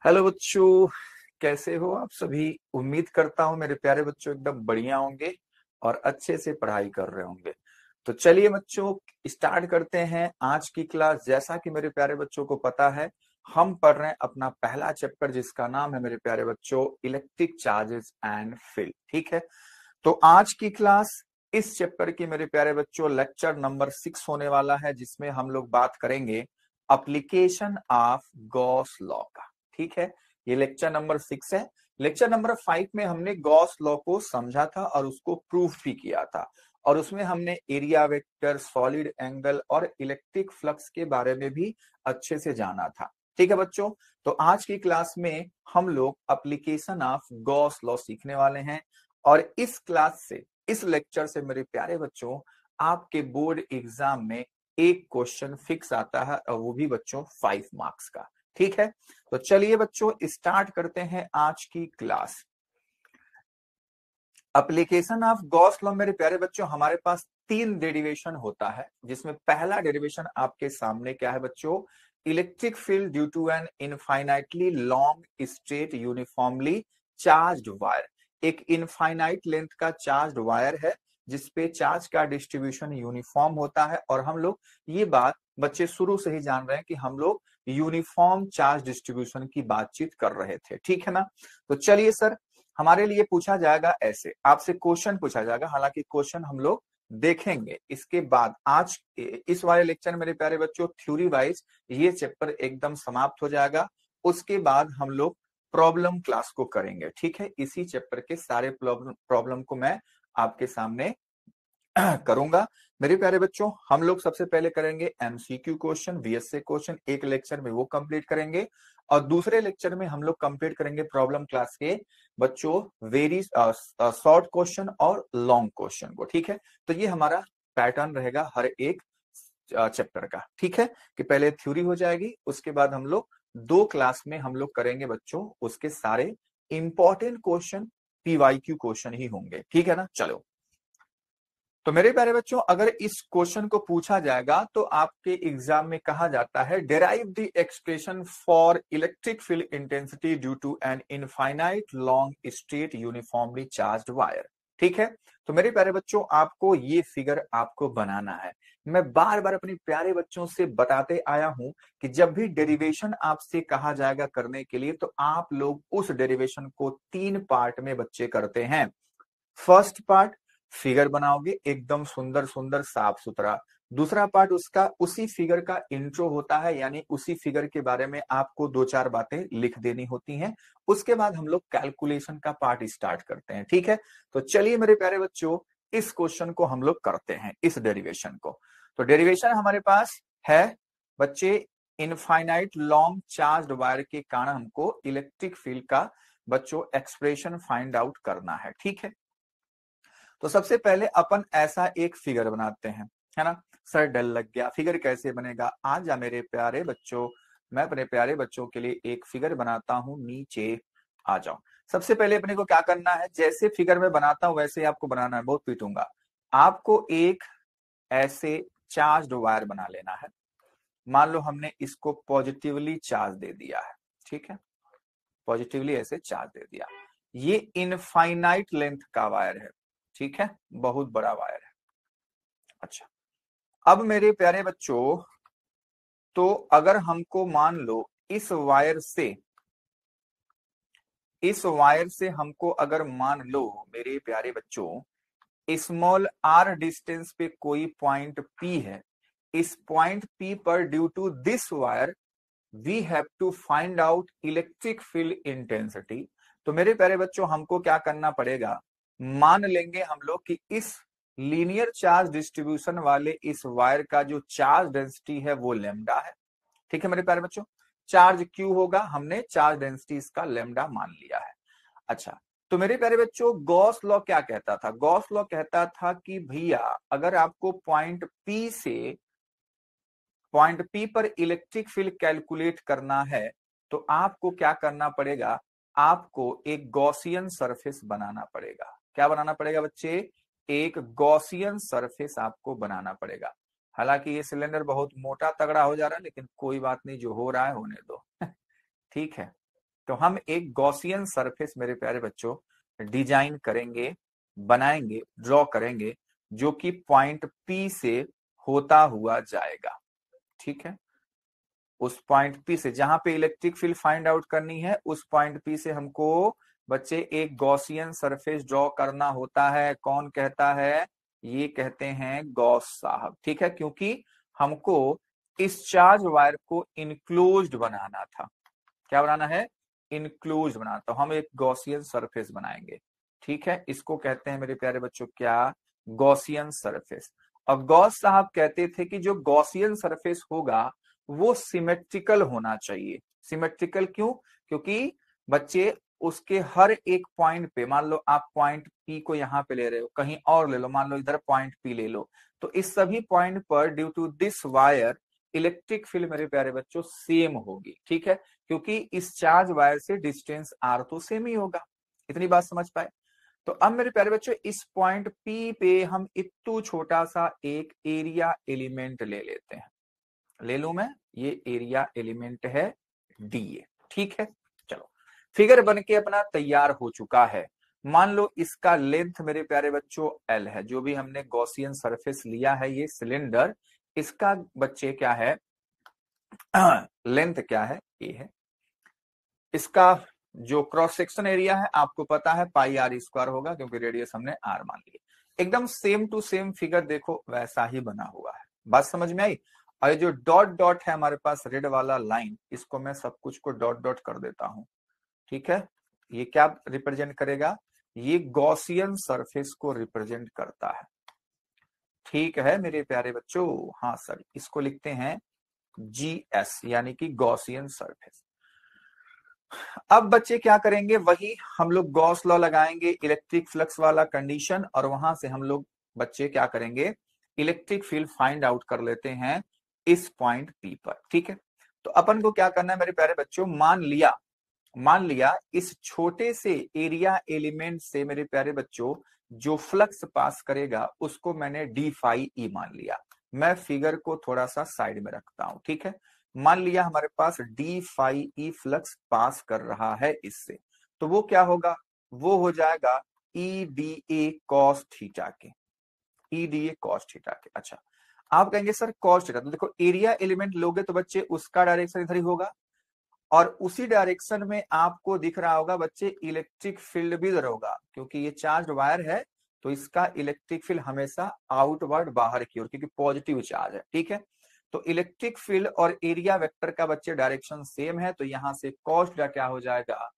Hello बच्चों, कैसे हो आप सभी। उम्मीद करता हूँ मेरे प्यारे बच्चों एकदम बढ़िया होंगे और अच्छे से पढ़ाई कर रहे होंगे। तो चलिए बच्चों, स्टार्ट करते हैं आज की क्लास। जैसा कि मेरे प्यारे बच्चों को पता है, हम पढ़ रहे हैं अपना पहला चैप्टर जिसका नाम है मेरे प्यारे बच्चों इलेक्ट्रिक चार्जेस एंड फील्ड। ठीक है, तो आज की क्लास इस चैप्टर की मेरे प्यारे बच्चों लेक्चर नंबर 6 होने वाला है, जिसमें हम लोग बात करेंगे एप्लीकेशन ऑफ गॉस लॉ का। ठीक है, ये लेक्चर नंबर 6 है। लेक्चर नंबर 5 में हमने गॉस लॉ को समझा था और उसको प्रूफ भी किया था, और उसमें हमने एरिया वेक्टर, सॉलिड एंगल और इलेक्ट्रिक फ्लक्स के बारे में भी अच्छे से जाना था। ठीक है बच्चों, तो आज की क्लास में हम लोग एप्लीकेशन ऑफ गॉस लॉ सीखने वाले हैं। और इस क्लास से, इस लेक्चर से मेरे प्यारे बच्चों, आपके बोर्ड एग्जाम में एक क्वेश्चन फिक्स आता है, और वो भी बच्चों 5 मार्क्स का। ठीक है, तो चलिए बच्चों स्टार्ट करते हैं आज की class. Application of Gauss law मेरे प्यारे बच्चों, हमारे पास 3 डेरिवेशन होता है, जिसमें पहला डेरिवेशन आपके सामने क्या है बच्चों, electric field due to an infinitely long straight uniformly charged wire. एक इनफाइनाइट लेंथ का चार्ज्ड वायर है जिसपे चार्ज का डिस्ट्रीब्यूशन यूनिफॉर्म होता है, और हम लोग ये बात बच्चे शुरू से ही जान रहे हैं कि हम लोग यूनिफॉर्म चार्ज डिस्ट्रीब्यूशन की बातचीत कर रहे थे। ठीक है ना, तो चलिए सर, हमारे लिए पूछा जाएगा, ऐसे आपसे क्वेश्चन पूछा जाएगा। हालांकि क्वेश्चन हम लोग देखेंगे इसके बाद। आज इस वाले लेक्चर में मेरे प्यारे बच्चों थ्योरी वाइज ये चैप्टर एकदम समाप्त हो जाएगा। उसके बाद हम लोग प्रॉब्लम क्लास को करेंगे। ठीक है, इसी चैप्टर के सारे प्रॉब्लम को मैं आपके सामने करूंगा। मेरे प्यारे बच्चों, हम लोग सबसे पहले करेंगे एमसीक्यू क्वेश्चन, वीएसए क्वेश्चन, एक लेक्चर में वो कंप्लीट करेंगे। और दूसरे लेक्चर में हम लोग कंप्लीट करेंगे प्रॉब्लम क्लास के बच्चों वेरी शॉर्ट क्वेश्चन और लॉन्ग क्वेश्चन को। ठीक है, तो ये हमारा पैटर्न रहेगा हर एक चैप्टर का। ठीक है, कि पहले थ्योरी हो जाएगी, उसके बाद हम लोग 2 क्लास में हम लोग करेंगे बच्चों उसके सारे इंपॉर्टेंट क्वेश्चन, पीवाईक्यू क्वेश्चन ही होंगे। ठीक है ना, चलो। तो मेरे प्यारे बच्चों, अगर इस क्वेश्चन को पूछा जाएगा तो आपके एग्जाम में कहा जाता है derive the expression for electric field intensity due to an infinite long straight uniformly charged wire. ठीक है, तो मेरे प्यारे बच्चों आपको ये फिगर आपको बनाना है। मैं बार बार अपने प्यारे बच्चों से बताते आया हूं कि जब भी डेरिवेशन आपसे कहा जाएगा करने के लिए, तो आप लोग उस डेरिवेशन को 3 पार्ट में बच्चे करते हैं। फर्स्ट पार्ट फिगर बनाओगे एकदम सुंदर सुंदर साफ सुथरा। दूसरा पार्ट उसका उसी फिगर का इंट्रो होता है, यानी उसी फिगर के बारे में आपको 2-4 बातें लिख देनी होती हैं। उसके बाद हम लोग कैलकुलेशन का पार्ट स्टार्ट करते हैं। ठीक है, तो चलिए मेरे प्यारे बच्चों इस क्वेश्चन को हम लोग करते हैं, इस डेरिवेशन को। तो डेरिवेशन हमारे पास है बच्चे, इनफाइनाइट लॉन्ग चार्ज्ड वायर के कारण हमको इलेक्ट्रिक फील्ड का बच्चों एक्सप्रेशन फाइंड आउट करना है। ठीक है, तो सबसे पहले अपन ऐसा एक फिगर बनाते हैं, है ना। सर डर लग गया, फिगर कैसे बनेगा। आ जा मेरे प्यारे बच्चों, मैं अपने प्यारे बच्चों के लिए एक फिगर बनाता हूं, नीचे आ जाओ। सबसे पहले अपने को क्या करना है, जैसे फिगर में बनाता हूं वैसे आपको बनाना है, बहुत पीटूंगा। आपको एक ऐसे चार्ज वायर बना लेना है। मान लो हमने इसको पॉजिटिवली चार्ज दे दिया है। ठीक है, पॉजिटिवली ऐसे चार्ज दे दिया। ये इनफाइनाइट लेंथ का वायर है। ठीक है, बहुत बड़ा वायर है। अच्छा, अब मेरे प्यारे बच्चों, तो अगर हमको मान लो इस वायर से हमको अगर मान लो मेरे प्यारे बच्चों स्मॉल आर डिस्टेंस पे कोई पॉइंट पी है, इस पॉइंट पी पर due to this wire we have to find out electric field intensity. तो मेरे प्यारे बच्चों हमको क्या करना पड़ेगा, मान लेंगे हम लोग कि इस लीनियर चार्ज डिस्ट्रीब्यूशन वाले इस वायर का जो चार्ज डेंसिटी है वो लेमडा है। ठीक है मेरे प्यारे बच्चों, चार्ज क्यू होगा, हमने चार्ज डेंसिटी इसका लेमडा मान लिया है। अच्छा, तो मेरे प्यारे बच्चों गॉस लॉ क्या कहता था, गॉस लॉ कहता था कि भैया अगर आपको पॉइंट पी पर इलेक्ट्रिक फील्ड कैलकुलेट करना है, तो आपको क्या करना पड़ेगा, आपको एक गॉसियन सरफेस बनाना पड़ेगा। क्या बनाना पड़ेगा बच्चे, एक गॉसियन सरफेस आपको बनाना पड़ेगा। हालांकि ये सिलेंडर बहुत मोटा तगड़ा हो जा रहा है, लेकिन कोई बात नहीं, जो हो रहा है होने दो। ठीक है, तो हम एक गॉसियन सरफेस मेरे प्यारे बच्चों डिजाइन करेंगे, बनाएंगे, ड्रॉ करेंगे, जो कि पॉइंट P से होता हुआ जाएगा। ठीक है, उस पॉइंट P से जहां पे इलेक्ट्रिक फील्ड फाइंड आउट करनी है, उस पॉइंट P से हमको बच्चे एक गॉसियन सरफेस ड्रॉ करना होता है। कौन कहता है? ये कहते हैं गॉस साहब। ठीक है, क्योंकि हमको इस चार्ज वायर को इनक्लोज्ड बनाना था। क्या बनाना है? इनक्लोज बनाना। तो हम एक गॉसियन सरफेस बनाएंगे। ठीक है, इसको कहते हैं मेरे प्यारे बच्चों क्या? Gaussian surface. और गॉस साहब कहते थे कि जो गॉसियन सरफेस होगा वो सिमेट्रिकल होना चाहिए। सिमेट्रिकल क्यों? क्योंकि बच्चे उसके हर एक पॉइंट पे, मान लो आप पॉइंट P को यहां पे ले रहे हो, कहीं और ले लो, मान लो इधर पॉइंट P ले लो, तो इस सभी पॉइंट पर due to this wire electric field मेरे प्यारे बच्चों सेम होगी। ठीक है, क्योंकि इस चार्ज वायर से डिस्टेंस R तो सेम ही होगा। इतनी बात समझ पाए? तो अब मेरे प्यारे बच्चों इस पॉइंट P पे हम इतू छोटा सा एक एरिया एलिमेंट ले लेते हैं। ले लू मैं, ये एरिया एलिमेंट है DA। ठीक है, चलो फिगर बन के अपना तैयार हो चुका है। मान लो इसका लेंथ मेरे प्यारे बच्चों L है। जो भी हमने गॉसियन सरफेस लिया है, ये सिलेंडर, इसका बच्चे क्या है? लेंथ क्या है? A है। इसका जो क्रॉस सेक्शन एरिया है आपको पता है πr² होगा, क्योंकि रेडियस हमने R मान लिया। एकदम सेम टू सेम फिगर देखो वैसा ही बना हुआ है। बात समझ में आई? और ये जो डॉट डॉट है हमारे पास रेड वाला लाइन, इसको मैं सब कुछ को डॉट डॉट कर देता हूं। ठीक है, ये क्या रिप्रेजेंट करेगा? ये गॉसियन सरफेस को रिप्रेजेंट करता है। ठीक है मेरे प्यारे बच्चों, हाँ सर, इसको लिखते हैं GS, यानी कि गॉसियन सरफेस। अब बच्चे क्या करेंगे? वही हम लोग गॉस लॉ लगाएंगे, इलेक्ट्रिक फ्लक्स वाला कंडीशन, और वहां से हम लोग बच्चे क्या करेंगे? इलेक्ट्रिक फील्ड फाइंड आउट कर लेते हैं इस पॉइंट P पर। ठीक है, तो अपन को क्या करना है मेरे प्यारे बच्चों? मान लिया इस छोटे से एरिया एलिमेंट से मेरे प्यारे बच्चों जो फ्लक्स पास करेगा उसको मैंने d phi e मान लिया। मैं फिगर को थोड़ा सा साइड में रखता हूं। ठीक है, मान लिया हमारे पास d phi e flux pass कर रहा है इससे, तो वो क्या होगा? वो हो जाएगा EDA cos थीटा के। EDA cos थीटा के। अच्छा, आप कहेंगे सर cos थीटा, तो देखो एरिया एलिमेंट लोगे तो बच्चे उसका डायरेक्शन इधर ही होगा, और उसी डायरेक्शन में आपको दिख रहा होगा बच्चे इलेक्ट्रिक फील्ड भी इधर होगा, क्योंकि ये चार्ज वायर है तो इसका इलेक्ट्रिक फील्ड हमेशा आउटवर्ड, बाहर की ओर, क्योंकि पॉजिटिव चार्ज है। ठीक है, तो इलेक्ट्रिक फील्ड और एरिया वेक्टर का बच्चे डायरेक्शन सेम है, तो यहां से cos थीटा क्या हो जाएगा?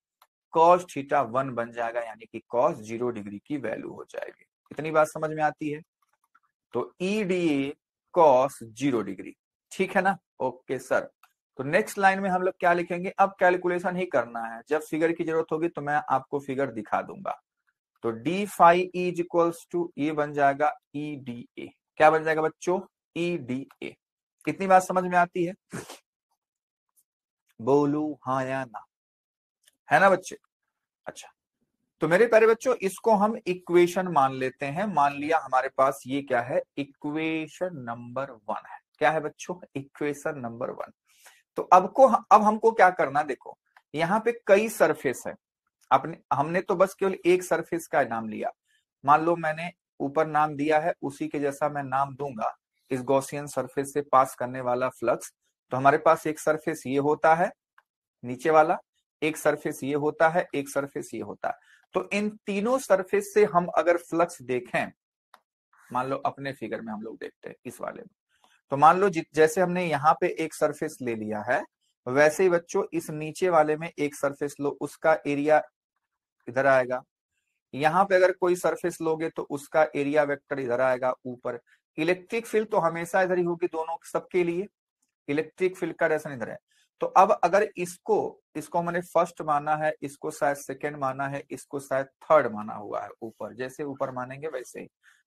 cos थीटा 1 बन जाएगा, यानी कि cos 0 डिग्री की वैल्यू हो जाएगी। इतनी बात समझ में आती है? तो EDA cos 0 डिग्री। ठीक है ना? ओके सर, तो नेक्स्ट लाइन में हम लोग क्या लिखेंगे? अब कैलकुलेशन ही करना है, जब फिगर की जरूरत होगी तो मैं आपको फिगर दिखा दूंगा। तो d phi e is equals to ये बन जाएगा EDA। क्या बन जाएगा बच्चों? EDA। कितनी बात समझ में आती है? बोलू हाँ या ना, है ना बच्चे? अच्छा, तो मेरे प्यारे बच्चों इसको हम इक्वेशन मान लेते हैं। मान लिया हमारे पास ये क्या है? इक्वेशन नंबर 1 है। क्या है बच्चों? Equation number 1। तो अब हमको क्या करना? देखो यहाँ पे कई सरफेस है, अपने हमने तो बस केवल एक सरफेस का नाम लिया। मान लो मैंने ऊपर नाम दिया है, उसी के जैसा मैं नाम दूंगा इस गॉसियन सरफेस से पास करने वाला फ्लक्स। तो हमारे पास एक सरफेस ये होता है नीचे वाला, एक सरफेस ये होता है, एक सरफेस ये होता है। तो इन तीनों सरफेस से हम अगर फ्लक्स देखें, मान लो अपने फिगर में हम लोग देखते हैं इस वाले में, तो मान लो जैसे हमने यहाँ पे एक सरफेस ले लिया है, वैसे ही बच्चों इस नीचे वाले में एक सरफेस लो, उसका एरिया इधर आएगा। यहाँ पे अगर कोई सरफेस लोगे तो उसका एरिया वेक्टर इधर आएगा ऊपर। इलेक्ट्रिक फील्ड तो हमेशा इधर ही होगी दोनों सबके लिए, इलेक्ट्रिक फील्ड का डायरेक्शन इधर है। तो अब अगर इसको मैंने फर्स्ट माना है, इसको शायद सेकंड माना है, इसको शायद थर्ड माना हुआ है ऊपर, जैसे ऊपर मानेंगे वैसे ही।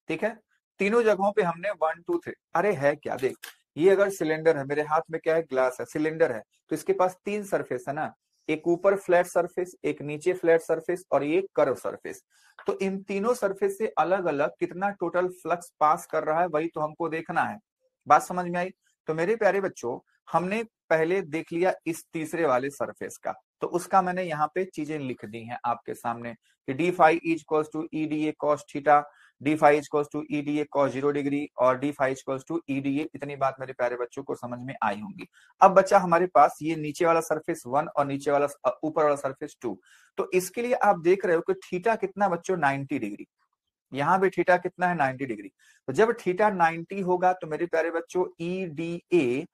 ठीक है, तीनों जगहों पे हमने 1 2 3। अरे है क्या? देख, ये अगर सिलेंडर है, मेरे हाथ में क्या है? ग्लास है, सिलेंडर है, तो इसके पास 3 सरफेस है ना, एक ऊपर फ्लैट सरफेस, एक नीचे फ्लैट सरफेस, और ये कर्व सरफेस। तो इन तीनों सरफेस से अलग अलग कितना टोटल फ्लक्स पास कर रहा है, वही तो हमको देखना है। बात समझ में आई? तो मेरे प्यारे बच्चों हमने पहले देख लिया इस तीसरे वाले सरफेस का, तो उसका मैंने यहाँ पे चीजें लिख दी हैं आपके सामने कि D phi is equals to E D A cos theta, D phi is equals to E D A cos 0 degree और D phi is equals to E D A. इतनी बात मेरे प्यारे बच्चों को समझ में आई होंगी। अब बच्चा हमारे पास ये नीचे वाला सरफेस 1 और नीचे वाला ऊपर वाला सरफेस 2। तो इसके लिए आप देख रहे हो कि थीटा कितना बच्चों 90 डिग्री, यहाँ भी थीटा कितना है 90 डिग्री। तो जब थीटा 90 होगा तो मेरे प्यारे बच्चों ई डी ए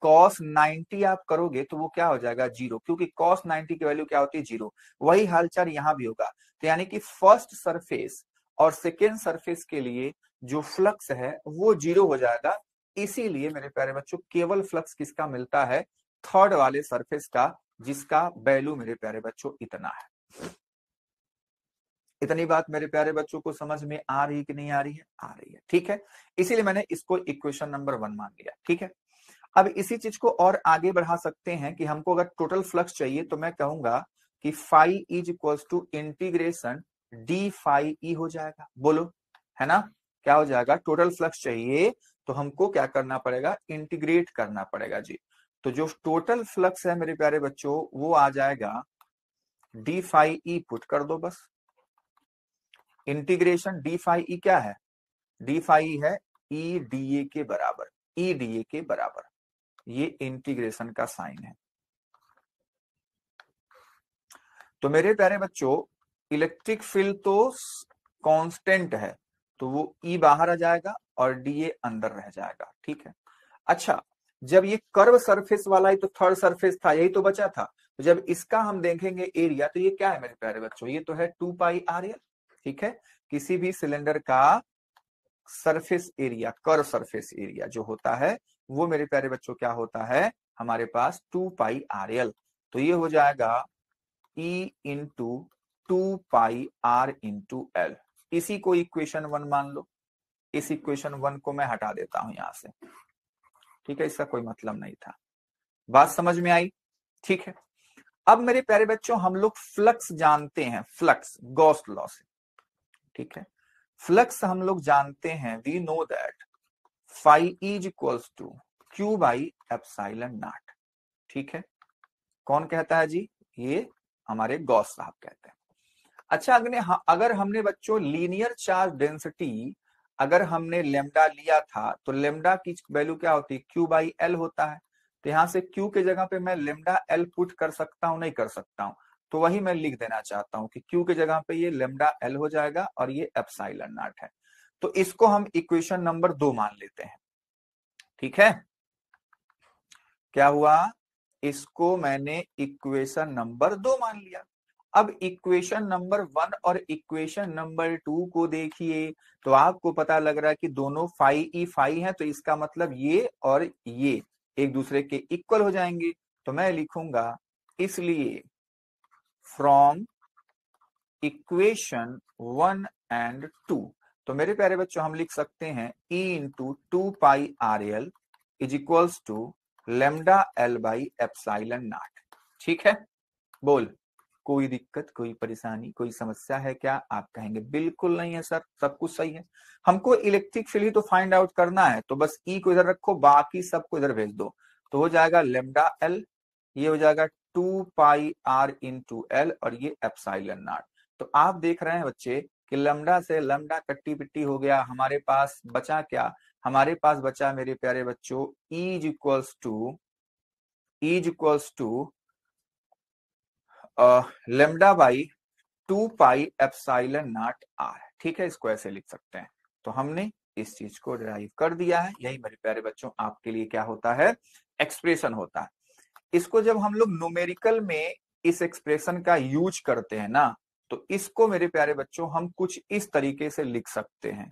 कॉस 90 आप करोगे तो वो क्या हो जाएगा 0, क्योंकि कॉस 90 की वैल्यू क्या होती है 0। वही हालचाल यहाँ भी होगा। तो यानी कि फर्स्ट सरफेस और सेकेंड सरफेस के लिए जो फ्लक्स है वो 0 हो जाएगा। इसीलिए मेरे प्यारे बच्चों केवल फ्लक्स किसका मिलता है, थर्ड वाले सरफेस का, जिसका वैल्यू मेरे प्यारे बच्चों इतना है। इतनी बात मेरे प्यारे बच्चों को समझ में आ रही कि नहीं आ रही है? आ रही है, ठीक है। इसीलिए मैंने इसको इक्वेशन नंबर 1 मान लिया, ठीक है। अब इसी चीज को और आगे बढ़ा सकते हैं कि हमको अगर टोटल फ्लक्स चाहिए तो मैं कहूंगा कि phi is equals to integration d phi E हो जाएगा। बोलो, है ना? क्या हो जाएगा? टोटल फ्लक्स चाहिए तो हमको क्या करना पड़ेगा, इंटीग्रेट करना पड़ेगा जी। तो जो टोटल फ्लक्स है मेरे प्यारे बच्चों वो आ जाएगा डी फाई ई, पुट कर दो बस। इंटीग्रेशन डी फाई ई क्या है, डी फाई है ई डी ए के बराबर, ई डी ए के बराबर, ये इंटीग्रेशन का साइन है। तो मेरे प्यारे बच्चों इलेक्ट्रिक फील्ड तो कांस्टेंट है तो वो ई बाहर आ जाएगा और डी ए अंदर रह जाएगा, ठीक है। अच्छा, जब ये कर्व सरफेस वाला ही तो थर्ड सरफेस था, यही तो बचा था। तो जब इसका हम देखेंगे एरिया तो ये क्या है मेरे प्यारे बच्चों, ये तो है 2 पाई आर एल, ठीक है। किसी भी सिलेंडर का surface area, curve surface area जो होता है वो मेरे प्यारे बच्चों क्या होता है हमारे पास 2 पाई आर एल। तो ये हो जाएगा E into 2 pi R into L. इसी को इक्वेशन 1 मान लो। इस इक्वेशन 1 को मैं हटा देता हूं यहां से, ठीक है, इसका कोई मतलब नहीं था। बात समझ में आई? ठीक है। अब मेरे प्यारे बच्चों हम लोग फ्लक्स जानते हैं, फ्लक्स गॉस लॉ से, ठीक है। फ्लक्स हम लोग जानते हैं, we know that phi is equals to Q by epsilon naught, ठीक है। कौन कहता है जी? ये हमारे गॉस साहब कहते हैं। अच्छा, अगर हमने बच्चों लीनियर चार्ज डेंसिटी अगर हमने लेमडा लिया था तो लेमडा की वैल्यू क्या होती है, क्यू बाई एल होता है। तो यहां से क्यू के जगह पे मैं लेमडा एल पुट कर सकता हूं, नहीं कर सकता हूं? तो वही मैं लिख देना चाहता हूं कि क्यू के जगह पे ये लेमडा एल हो जाएगा और ये एप्सिलॉन नॉट है। तो इसको हम इक्वेशन नंबर 2 मान लेते हैं, ठीक है। क्या हुआ, इसको मैंने इक्वेशन नंबर 2 मान लिया। अब इक्वेशन नंबर 1 और इक्वेशन नंबर 2 को देखिए तो आपको पता लग रहा है कि दोनों फाई ई फाई है, तो इसका मतलब ये और ये एक दूसरे के इक्वल हो जाएंगे। तो मैं लिखूंगा इसलिए फ्रॉम इक्वेशन 1 एंड 2, तो मेरे प्यारे बच्चों हम लिख सकते हैं E into 2 pi R L is equals to lambda L by epsilon naught, ठीक है। बोल, कोई दिक्कत, कोई परेशानी, कोई समस्या है क्या? आप कहेंगे बिल्कुल नहीं है सर, सब कुछ सही है। हमको इलेक्ट्रिक फील्ड ही तो फाइंड आउट करना है, तो बस ई को इधर रखो, बाकी सबको इधर भेज दो। तो हो जाएगा लेमडा एल, ये हो जाएगा 2 पाई आर इंटू एल और ये एप्सिलॉन नॉट। तो आप देख रहे हैं बच्चे कि लैम्डा से लैम्डा कट्टी पिट्टी हो गया, हमारे पास बचा क्या? हमारे पास बचा मेरे प्यारे बच्चों is equals to lambda by 2 pi epsilon naught R, ठीक है। इसको ऐसे लिख सकते हैं। तो हमने इस चीज को डिराइव कर दिया है। यही मेरे प्यारे बच्चों आपके लिए क्या होता है, एक्सप्रेशन होता है। इसको जब हम लोग न्यूमेरिकल में इस एक्सप्रेशन का यूज करते हैं ना, तो इसको मेरे प्यारे बच्चों हम कुछ इस तरीके से लिख सकते हैं।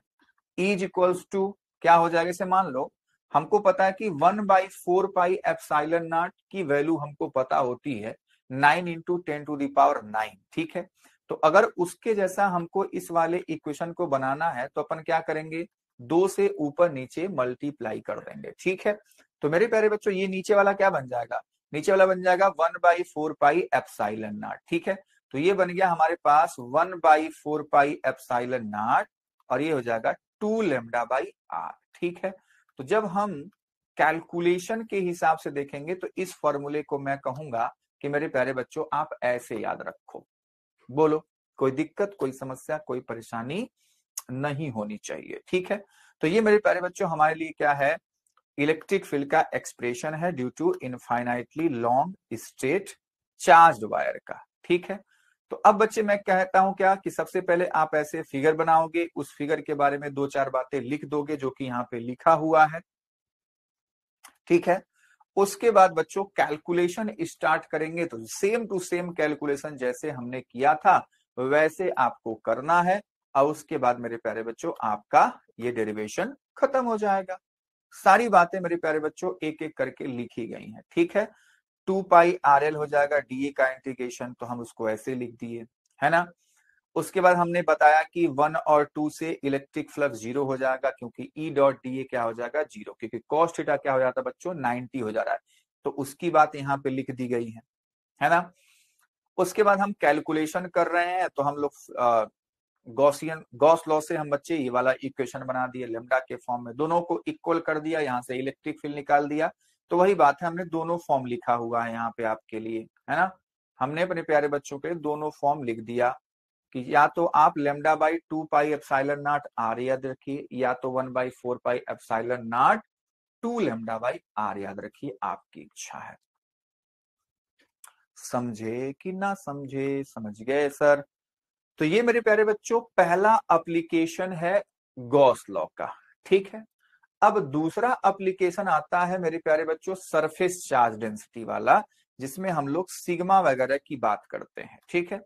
इज इक्वल्स टू क्या हो जाएगा, इसे मान लो हमको पता है कि 1/4 पाई एप्सिलॉन नॉट की वैल्यू हमको पता होती है 9 इंटू 10⁹9, ठीक है। तो अगर उसके जैसा हमको इस वाले इक्वेशन को बनाना है तो अपन क्या करेंगे, 2 से ऊपर नीचे मल्टीप्लाई कर देंगे, ठीक है। तो मेरे प्यारे बच्चों ये नीचे वाला क्या बन जाएगा, नीचे वाला बन जाएगा 1/4 पाई एप्सिलॉन नॉट, ठीक है। तो ये बन गया हमारे पास 1/4 पाई एप्सिलॉन नॉट और ये हो जाएगा 2 लेमडा बाई आर, ठीक है। तो जब हम कैलकुलेशन के हिसाब से देखेंगे तो इस फॉर्मूले को मैं कहूंगा कि मेरे प्यारे बच्चों आप ऐसे याद रखो। बोलो, कोई दिक्कत, कोई समस्या, कोई परेशानी नहीं होनी चाहिए, ठीक है। तो ये मेरे प्यारे बच्चों हमारे लिए क्या है, इलेक्ट्रिक फील्ड का एक्सप्रेशन है due to infinitely long straight charged wire का, ठीक है। तो अब बच्चे मैं कहता हूं क्या कि सबसे पहले आप ऐसे फिगर बनाओगे, उस फिगर के बारे में 2-4 बातें लिख दोगे जो कि यहाँ पे लिखा हुआ है, ठीक है। उसके बाद बच्चों कैलकुलेशन स्टार्ट करेंगे, तो सेम टू सेम कैलकुलेशन जैसे हमने किया था वैसे आपको करना है, और उसके बाद मेरे प्यारे बच्चों आपका ये डेरिवेशन खत्म हो जाएगा। सारी बातें मेरे प्यारे बच्चों एक एक करके लिखी गई हैं, ठीक है। 2πRL हो जाएगा, डीए का इंटीग्रेशन, तो हम उसको ऐसे लिख दिए, है ना। उसके बाद हमने बताया कि 1 और 2 से इलेक्ट्रिक फ्लक्स 0 हो जाएगा, क्योंकि ई डॉट डी क्या हो जाएगा 0, क्योंकि cos थीटा क्या हो जाता है बच्चों 90 हो जा रहा है, तो उसकी बात यहाँ पे लिख दी गई है ना। उसके बाद हम कैलकुलेशन कर रहे हैं, तो हम लोग गॉस लॉ से हम बच्चे ये वाला इक्वेशन बना दिए, लेमडा के फॉर्म में दोनों को इक्वल कर दिया, यहाँ से इलेक्ट्रिक फील्ड निकाल दिया। तो वही बात है, हमने दोनों फॉर्म लिखा हुआ है यहाँ पे आपके लिए, है ना। हमने अपने प्यारे बच्चों के दोनों फॉर्म लिख दिया कि या तो आप लेमडा बाई 2πε0 आर याद रखिए, या तो 1/4πε0 2 लेमडा बाई आर याद रखिए, आपकी इच्छा है। समझे कि ना समझे? समझ गए सर। तो ये मेरे प्यारे बच्चों पहला एप्लीकेशन है गॉस लॉ का, ठीक है। अब दूसरा एप्लीकेशन आता है मेरे प्यारे बच्चों सरफेस चार्ज डेंसिटी वाला, जिसमें हम लोग सिग्मा वगैरह की बात करते हैं, ठीक है।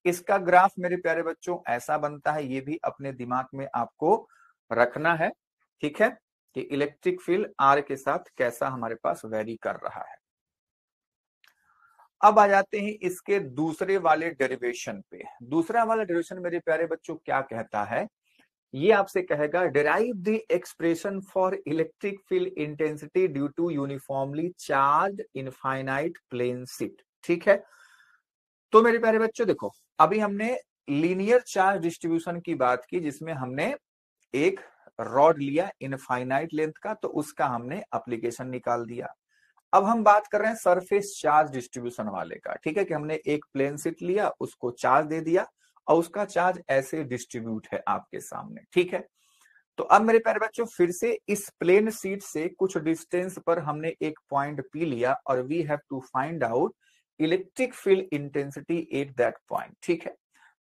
इसका ग्राफ मेरे प्यारे बच्चों ऐसा बनता है, ये भी अपने दिमाग में आपको रखना है, ठीक है, कि इलेक्ट्रिक फील्ड आर के साथ कैसा हमारे पास वेरी कर रहा है। अब आ जाते हैं इसके दूसरे वाले डेरिवेशन पे। दूसरा वाला डेरिवेशन मेरे प्यारे बच्चों क्या कहता है, ये आपसे कहेगा derive the expression for electric field intensity due to uniformly charge infinite plane sheet, ठीक है। तो मेरे प्यारे बच्चों देखो, अभी हमने लीनियर चार्ज डिस्ट्रीब्यूशन की बात की, जिसमें हमने एक रॉड लिया इनफाइनाइट लेंथ का, तो उसका हमने एप्लीकेशन निकाल दिया। अब हम बात कर रहे हैं सरफेस चार्ज डिस्ट्रीब्यूशन वाले का, ठीक है, कि हमने एक प्लेन शीट लिया, उसको चार्ज दे दिया और उसका चार्ज ऐसे डिस्ट्रीब्यूट है आपके सामने, ठीक है। तो अब मेरे प्यारे बच्चों फिर से इस प्लेन शीट से कुछ डिस्टेंस पर हमने एक पॉइंट पी लिया और we have to find out electric field intensity at that point, ठीक है।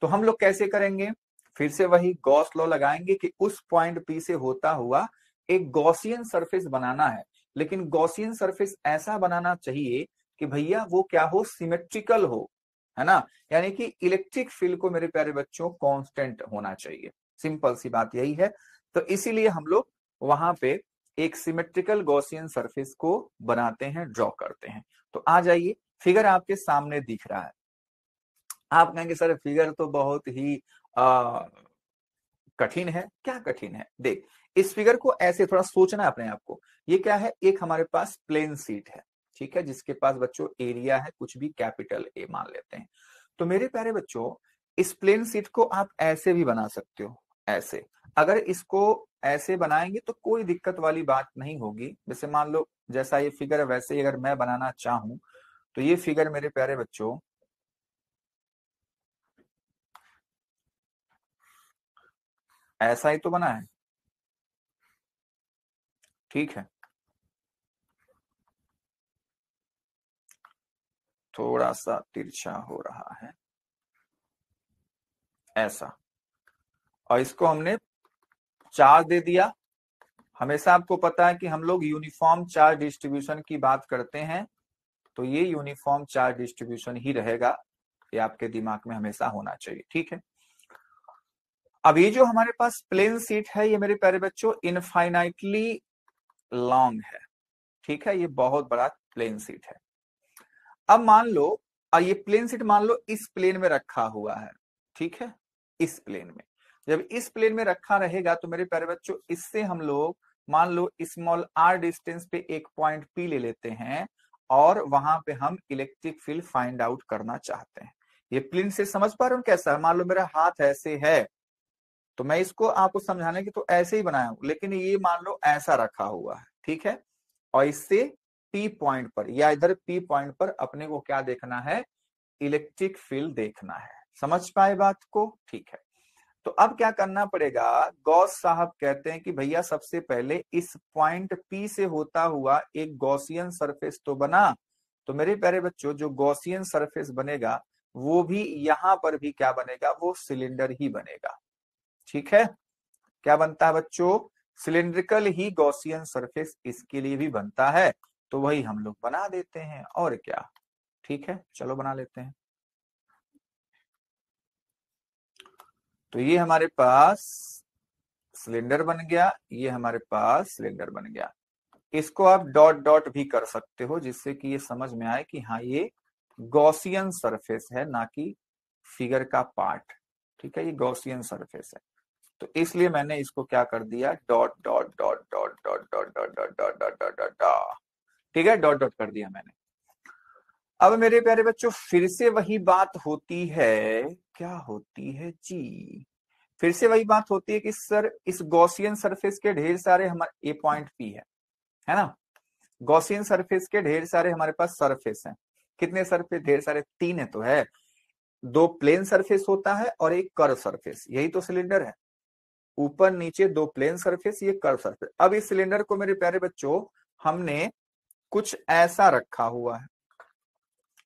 तो हम लोग कैसे करेंगे, फिर से वही गॉस लॉ लगाएंगे कि उस पॉइंट पी से होता हुआ एक गॉसियन सरफेस बनाना है, लेकिन गॉसियन सरफेस ऐसा बनाना चाहिए कि भैया वो क्या हो, सिमेट्रिकल हो, है ना। यानी कि इलेक्ट्रिक फील्ड को मेरे प्यारे बच्चों कांस्टेंट होना चाहिए, सिंपल सी बात यही है। तो इसीलिए हम लोग वहां पे एक सिमेट्रिकल गॉसियन सरफेस को बनाते हैं, ड्रॉ करते हैं। तो आ जाइए, फिगर आपके सामने दिख रहा है। आप कहेंगे सर फिगर तो बहुत ही कठिन है। क्या कठिन है, देख इस फिगर को ऐसे थोड़ा सोचना अपने आप को। ये क्या है, एक हमारे पास प्लेन शीट है, ठीक है, जिसके पास बच्चों एरिया है कुछ भी कैपिटल ए मान लेते हैं। तो मेरे प्यारे बच्चों इस प्लेन शीट को आप ऐसे भी बना सकते हो, ऐसे। अगर इसको ऐसे बनाएंगे तो कोई दिक्कत वाली बात नहीं होगी। जैसे मान लो जैसा ये फिगर है वैसे ही अगर मैं बनाना चाहूं, तो ये फिगर मेरे प्यारे बच्चों ऐसा ही तो बना है, ठीक है। थोड़ा सा तिरछा हो रहा है ऐसा, और इसको हमने चार्ज दे दिया। हमेशा आपको पता है कि हम लोग यूनिफॉर्म चार्ज डिस्ट्रीब्यूशन की बात करते हैं, तो ये यूनिफॉर्म चार्ज डिस्ट्रीब्यूशन ही रहेगा, ये आपके दिमाग में हमेशा होना चाहिए, ठीक है। अब ये जो हमारे पास प्लेन शीट है ये मेरे प्यारे बच्चों इनफाइनाइटली लॉन्ग है, ठीक है, ये बहुत बड़ा प्लेन शीट है। अब मान लो, और ये प्लेन शीट मान लो इस प्लेन में रखा हुआ है, ठीक है, इस प्लेन में। जब इस प्लेन में रखा रहेगा तो मेरे प्यारे बच्चों इससे हम लोग मान लो स्मॉल आर डिस्टेंस पे एक पॉइंट पी ले लेते हैं और वहां पे हम इलेक्ट्रिक फील्ड फाइंड आउट करना चाहते हैं। ये प्लेन से समझ पा रहे हो कैसा है? मान लो मेरा हाथ ऐसे है, तो मैं इसको आपको समझाने की तो ऐसे ही बनाया हूं, लेकिन ये मान लो ऐसा रखा हुआ है, ठीक है, और इससे P पॉइंट पर या इधर P पॉइंट पर अपने को क्या देखना है, इलेक्ट्रिक फील्ड देखना है। समझ पाए बात को? ठीक है। तो अब क्या करना पड़ेगा, गॉस साहब कहते हैं कि भैया सबसे पहले इस पॉइंट P से होता हुआ एक गॉसियन सरफेस तो बना। तो मेरे प्यारे बच्चों, जो गॉसियन सरफेस बनेगा वो भी यहां पर भी क्या बनेगा, वो सिलेंडर ही बनेगा। ठीक है, क्या बनता है बच्चों, सिलिंड्रिकल ही गॉसियन सरफेस इसके लिए भी बनता है। तो वही हम लोग बना देते हैं, और क्या। ठीक है, चलो बना लेते हैं। तो ये हमारे पास सिलेंडर बन गया, ये हमारे पास सिलेंडर बन गया। इसको आप डॉट डॉट भी कर सकते हो, जिससे कि ये समझ में आए कि हाँ ये गॉसियन सरफेस है, ना कि फिगर का पार्ट। ठीक है, ये गॉसियन सरफेस है। तो इसलिए मैंने इसको क्या कर दिया, dot dot dot dot dot dot dot dot dot dot dot dot dot. ठीक है, डॉट डॉट कर दिया मैंने। अब मेरे प्यारे बच्चों फिर से वही बात होती है, क्या होती है जी, फिर से वही बात होती है कि सर इस गॉसियन सरफेस के ढेर सारे हमारे ए पॉइंट पी है ना। गॉसियन सरफेस के ढेर सारे हमारे पास सरफेस हैं। कितने सरफेस, ढेर सारे, तीन है तो है। दो प्लेन सरफेस होता है और एक कर्व सरफेस, यही तो सिलेंडर है। ऊपर नीचे दो प्लेन सरफेस, ये कर्व सरफेस। अब इस सिलेंडर को मेरे प्यारे बच्चों हमने कुछ ऐसा रखा हुआ है,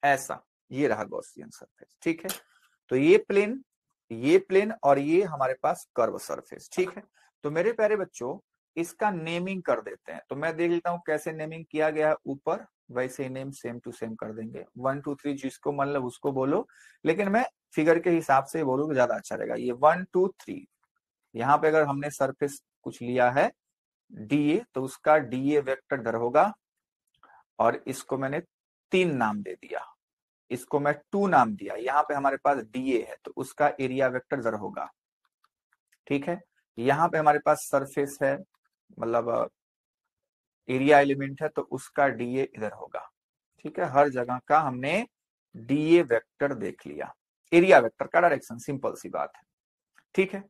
ऐसा, ये रहा गॉसियन सरफेस। ठीक है, तो ये प्लेन और ये हमारे पास कर्व सरफेस। ठीक है, तो मेरे प्यारे बच्चों इसका नेमिंग कर देते हैं। तो मैं देख लेता हूं कैसे नेमिंग किया गया है ऊपर, वैसे ही नेम सेम टू सेम कर देंगे। 1 2 3 जिसको मतलब उसको बोलो, लेकिन मैं फिगर के हिसाब से बोलूँ ज्यादा अच्छा रहेगा। ये 1 2 3, यहाँ पे अगर हमने सरफेस कुछ लिया है डीए, तो उसका डीए वेक्टर इधर होगा, और इसको मैंने 3 नाम दे दिया, इसको मैं 2 नाम दिया। यहाँ पे हमारे पास डीए है तो उसका एरिया वेक्टर इधर होगा। ठीक है, यहाँ पे हमारे पास सरफेस है, मतलब एरिया एलिमेंट है, तो उसका डीए इधर होगा। ठीक है, हर जगह का हमने डीए वेक्टर देख लिया, एरिया वेक्टर का डायरेक्शन, सिंपल सी बात है। ठीक है,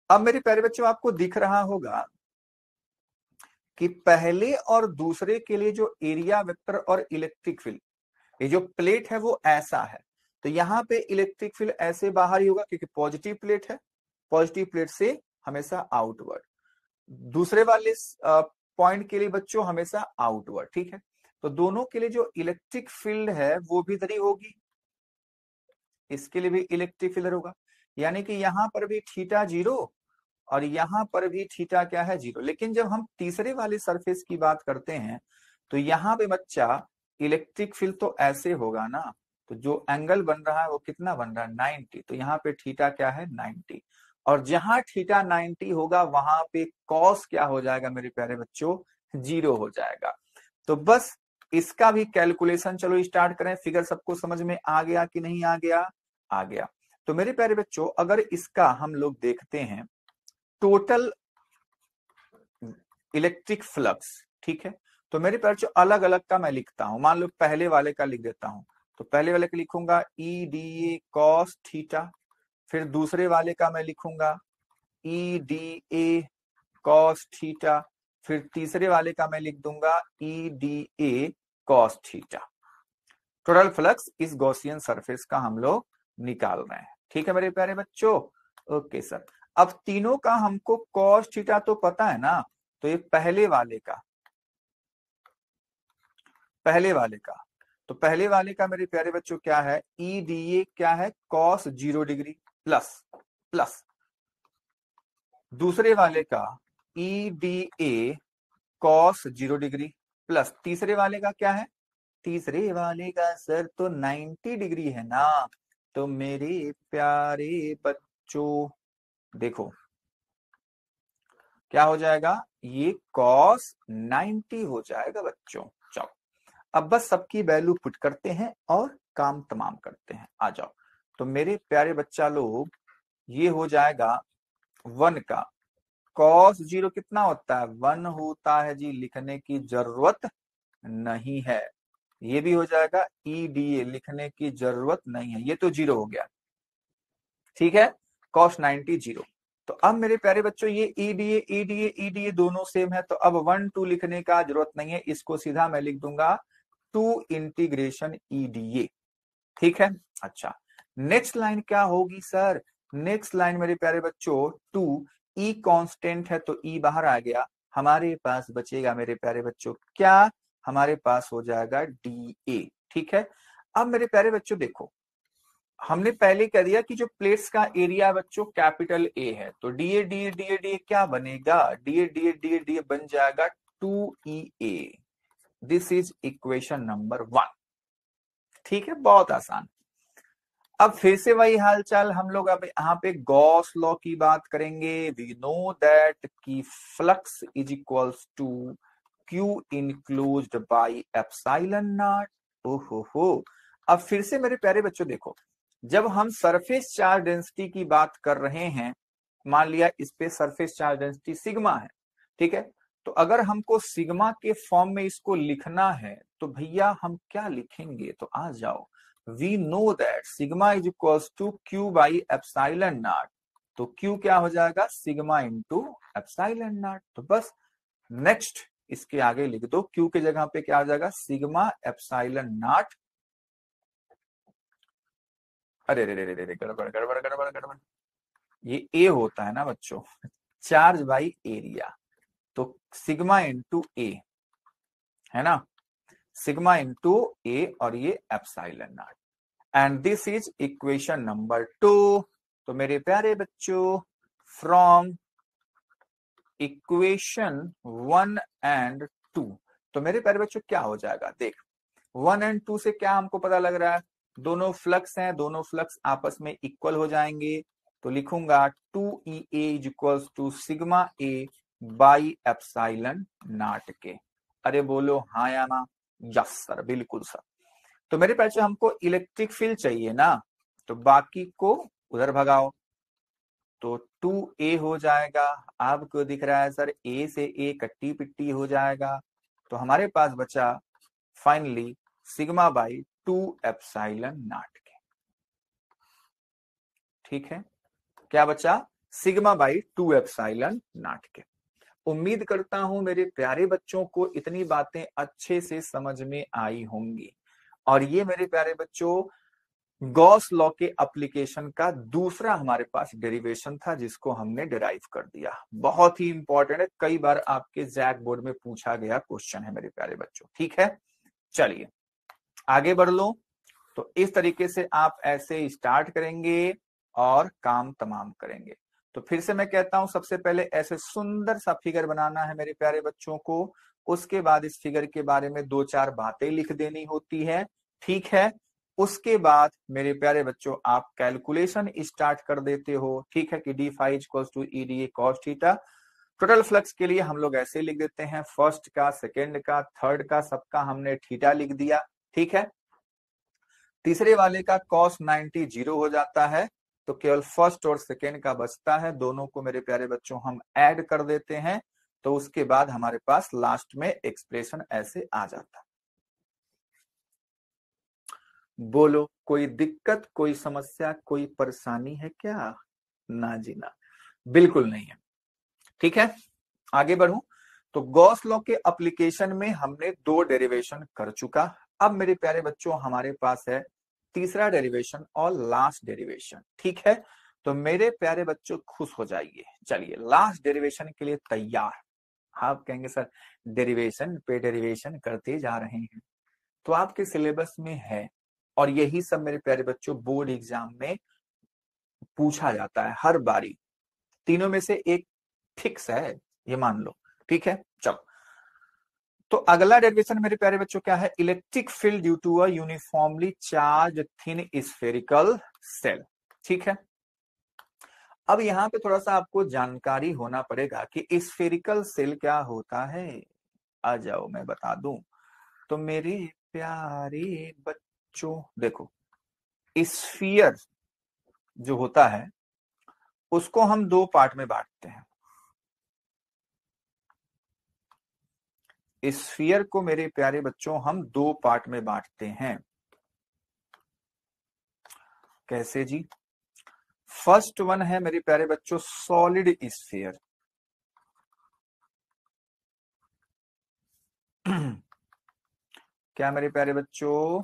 अब मेरे प्यारे बच्चों आपको दिख रहा होगा कि पहले और दूसरे के लिए जो एरिया वेक्टर और इलेक्ट्रिक फील्ड, ये जो प्लेट है वो ऐसा है, तो यहाँ पे इलेक्ट्रिक फील्ड ऐसे बाहर ही होगा क्योंकि पॉजिटिव प्लेट है, पॉजिटिव प्लेट से हमेशा आउटवर्ड। दूसरे वाले पॉइंट के लिए बच्चों हमेशा आउटवर्ड। ठीक है, तो दोनों के लिए जो इलेक्ट्रिक फील्ड है वो भी इधर ही होगी, इसके लिए भी इलेक्ट्रिक फील्ड होगा। यानी कि यहाँ पर भी थीटा 0 और यहाँ पर भी थीटा क्या है, 0। लेकिन जब हम तीसरे वाले सरफेस की बात करते हैं तो यहाँ पे बच्चा इलेक्ट्रिक फील्ड तो ऐसे होगा ना, तो जो एंगल बन रहा है वो कितना बन रहा है, 90। तो यहाँ पे थीटा क्या है, 90। और जहां थीटा 90 होगा वहां पे कॉस क्या हो जाएगा मेरे प्यारे बच्चों, 0 हो जाएगा। तो बस इसका भी कैलकुलेशन चलो स्टार्ट करें। फिगर सबको समझ में आ गया कि नहीं आ गया, आ गया। तो मेरे प्यारे बच्चों अगर इसका हम लोग देखते हैं टोटल इलेक्ट्रिक फ्लक्स, ठीक है, तो मेरे प्यारे बच्चों अलग अलग का मैं लिखता हूं। मान लो पहले वाले का लिख देता हूं, तो पहले वाले का लिखूंगा E D A cos theta, फिर दूसरे वाले का मैं लिखूंगा E D A cos theta, फिर तीसरे वाले का मैं लिख दूंगा E D A cos theta. Total flux इस गॉसियन सरफेस का हम लोग निकाल रहे हैं। ठीक है मेरे प्यारे बच्चों, ओके सर। अब तीनों का हमको कॉस थीटा तो पता है ना, तो ये पहले वाले का, तो पहले वाले का मेरे प्यारे बच्चों क्या है, ई डी ए क्या है, कॉस 0 डिग्री प्लस प्लस, दूसरे वाले का E D A cos 0 degree plus, तीसरे वाले का क्या है, तीसरे वाले का सर तो 90 डिग्री है ना। तो मेरे प्यारे बच्चों देखो क्या हो जाएगा, ये कॉस 90 हो जाएगा बच्चों। चलो अब बस सबकी वैल्यू पुट करते हैं और काम तमाम करते हैं, आ जाओ। तो मेरे प्यारे बच्चा लोग ये हो जाएगा 1 का कॉस 0 कितना होता है, 1 होता है जी, लिखने की जरूरत नहीं है। ये भी हो जाएगा ई डी ए, लिखने की जरूरत नहीं है, ये तो 0 हो गया। ठीक है, कॉस 90 0। तो अब मेरे प्यारे बच्चों ये ईडीए ईडीए ईडीए दोनों सेम है, तो अब 1 2 लिखने का जरूरत नहीं है, इसको सीधा मैं लिख दूंगा 2 इंटीग्रेशन ईडीए। ठीक है। अच्छा, नेक्स्ट लाइन क्या होगी सर? नेक्स्ट लाइन मेरे प्यारे बच्चों 2 ई कांस्टेंट है, तो ई बाहर आ गया, हमारे पास बचेगा मेरे प्यारे बच्चों क्या? हमारे पास हो जाएगा डी ए। ठीक है। अब मेरे प्यारे बच्चों देखो, हमने पहले कह दिया कि जो प्लेट्स का एरिया बच्चों कैपिटल ए है, तो डीए डीए डीए डीए क्या बनेगा? डीए डीए डीए डीए बन जाएगा 2EA। This is equation number 1। ठीक है, बहुत आसान। अब फिर से वही हालचाल, हम लोग अब यहाँ पे गॉस लॉ की बात करेंगे। वी नो दैट की flux is equals to Q enclosed by epsilon naught. ओहो, अब फिर से मेरे प्यारे बच्चों देखो, जब हम सरफेस चार्ज डेंसिटी की बात कर रहे हैं, मान लिया इस पे सरफेस चार्ज डेंसिटी सिग्मा है, ठीक है, तो अगर हमको सिग्मा के फॉर्म में इसको लिखना है तो भैया हम क्या लिखेंगे? तो आ जाओ, we know that sigma is equals to Q by epsilon naught, तो क्यू क्या हो जाएगा? Sigma into epsilon naught. तो बस नेक्स्ट इसके आगे लिख दो, क्यू के जगह पे क्या हो जाएगा? Sigma epsilon not. अरे रे रे रे रे, गड़बड़ गड़बड़ गड़बड़ गड़बड़, ये ए होता है ना बच्चों, चार्ज बाई एरिया, तो सिग्मा इंटू ए है ना, सिग्मा इंटू ए और ये epsilon not, and this is equation number 2। तो मेरे प्यारे बच्चों, फ्रॉम इक्वेशन 1 एंड 2, तो मेरे प्यारे बच्चों क्या हो जाएगा? देख, 1 एंड 2 से क्या हमको पता लग रहा है? दोनों फ्लक्स हैं, दोनों फ्लक्स आपस में इक्वल हो जाएंगे, तो लिखूंगा 2EA is equals to sigma A by epsilon naught के। अरे बोलो हाँ या ना? यस सर, बिल्कुल सर। तो मेरे पास हमको इलेक्ट्रिक फील्ड चाहिए ना, तो बाकी को उधर भगाओ, तो 2A हो जाएगा। आपको दिख रहा है सर, ए से ए कट्टी पिट्टी हो जाएगा, तो हमारे पास बचा finally sigma by 2 epsilon naught के। ठीक है, क्या बचा? सिग्मा बाई 2 एप्सिलॉन नॉट के। उम्मीद करता हूं मेरे प्यारे बच्चों को इतनी बातें अच्छे से समझ में आई होंगी, और ये मेरे प्यारे बच्चों गॉस लॉ के एप्लीकेशन का दूसरा हमारे पास डेरिवेशन था, जिसको हमने डिराइव कर दिया। बहुत ही इंपॉर्टेंट है, कई बार आपके जैक बोर्ड में पूछा गया क्वेश्चन है मेरे प्यारे बच्चों। ठीक है, चलिए आगे बढ़ लो। तो इस तरीके से आप ऐसे स्टार्ट करेंगे और काम तमाम करेंगे। तो फिर से मैं कहता हूं, सबसे पहले ऐसे सुंदर सा फिगर बनाना है मेरे प्यारे बच्चों को, उसके बाद इस फिगर के बारे में 2-4 बातें लिख देनी होती है। ठीक है, उसके बाद मेरे प्यारे बच्चों आप कैलकुलेशन स्टार्ट कर देते हो। ठीक है, कि d phi equals to E D A cos theta. Total flux के लिए हम लोग ऐसे लिख देते हैं, फर्स्ट का, सेकेंड का, थर्ड का, सबका हमने थीटा लिख दिया। ठीक है, तीसरे वाले का cos 90 जीरो हो जाता है, तो केवल फर्स्ट और सेकेंड का बचता है, दोनों को मेरे प्यारे बच्चों हम ऐड कर देते हैं, तो उसके बाद हमारे पास लास्ट में एक्सप्रेशन ऐसे आ जाता है। बोलो, कोई दिक्कत, कोई समस्या, कोई परेशानी है क्या? ना जी ना, बिल्कुल नहीं है। ठीक है, आगे बढ़ूं। तो गॉस लॉ के एप्लीकेशन में हमने 2 डेरिवेशन कर चुका। अब मेरे प्यारे बच्चों हमारे पास है तीसरा डेरिवेशन और लास्ट डेरिवेशन। ठीक है, तो मेरे प्यारे बच्चों खुश हो जाइए। चलिए लास्ट डेरिवेशन के लिए तैयार। आप कहेंगे सर डेरिवेशन पे डेरिवेशन करते जा रहे हैं, तो आपके सिलेबस में है, और यही सब मेरे प्यारे बच्चों बोर्ड एग्जाम में पूछा जाता है हर बारी। तीनों में से एक फिक्स है, ये मान लो। ठीक है, चलो। तो अगला डेरिवेशन मेरे प्यारे बच्चों क्या है? Electric field due to a uniformly charge thin spherical shell. ठीक है, अब यहां पे थोड़ा सा आपको जानकारी होना पड़ेगा कि स्फेरिकल सेल क्या होता है। आ जाओ मैं बता दूं। तो मेरे प्यारे बच्चों देखो, स्फीयर जो होता है उसको हम 2 पार्ट में बांटते हैं। स्फीयर को मेरे प्यारे बच्चों हम 2 पार्ट में बांटते हैं। कैसे जी? फर्स्ट वन है मेरे प्यारे बच्चों सॉलिड स्फीयर। क्या मेरे प्यारे बच्चों,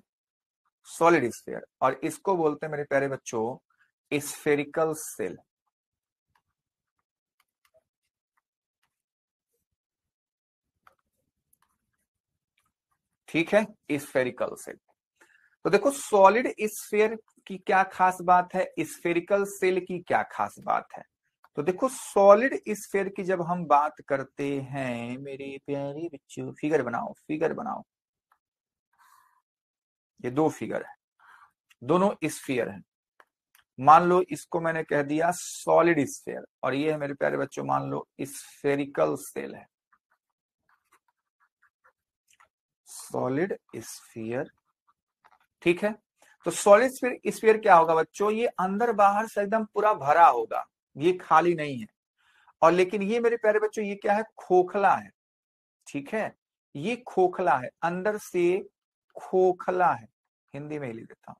सॉलिड स्फीयर, और इसको बोलते हैं मेरे प्यारे बच्चों स्फेरिकल सेल। ठीक है, स्फेरिकल सेल। तो देखो सॉलिड स्फीयर की क्या खास बात है, स्फेरिकल सेल की क्या खास बात है। तो देखो सॉलिड स्फीयर की जब हम बात करते हैं मेरे प्यारे बच्चों, फिगर बनाओ, फिगर बनाओ। ये दो फिगर है, दोनों स्फीयर हैं। मान लो इसको मैंने कह दिया सॉलिड स्फीयर, और ये है मेरे प्यारे बच्चों मान लो स्फेरिकल सेल है। सॉलिड स्फीयर, ठीक है। तो सॉलिड स्फीयर क्या होगा बच्चों, ये अंदर बाहर से एकदम पूरा भरा होगा, ये खाली नहीं है। और लेकिन ये मेरे प्यारे बच्चों ये क्या है, खोखला है। ठीक है, ये खोखला है, अंदर से खोखला है, हिंदी में ही लिख देता हूं,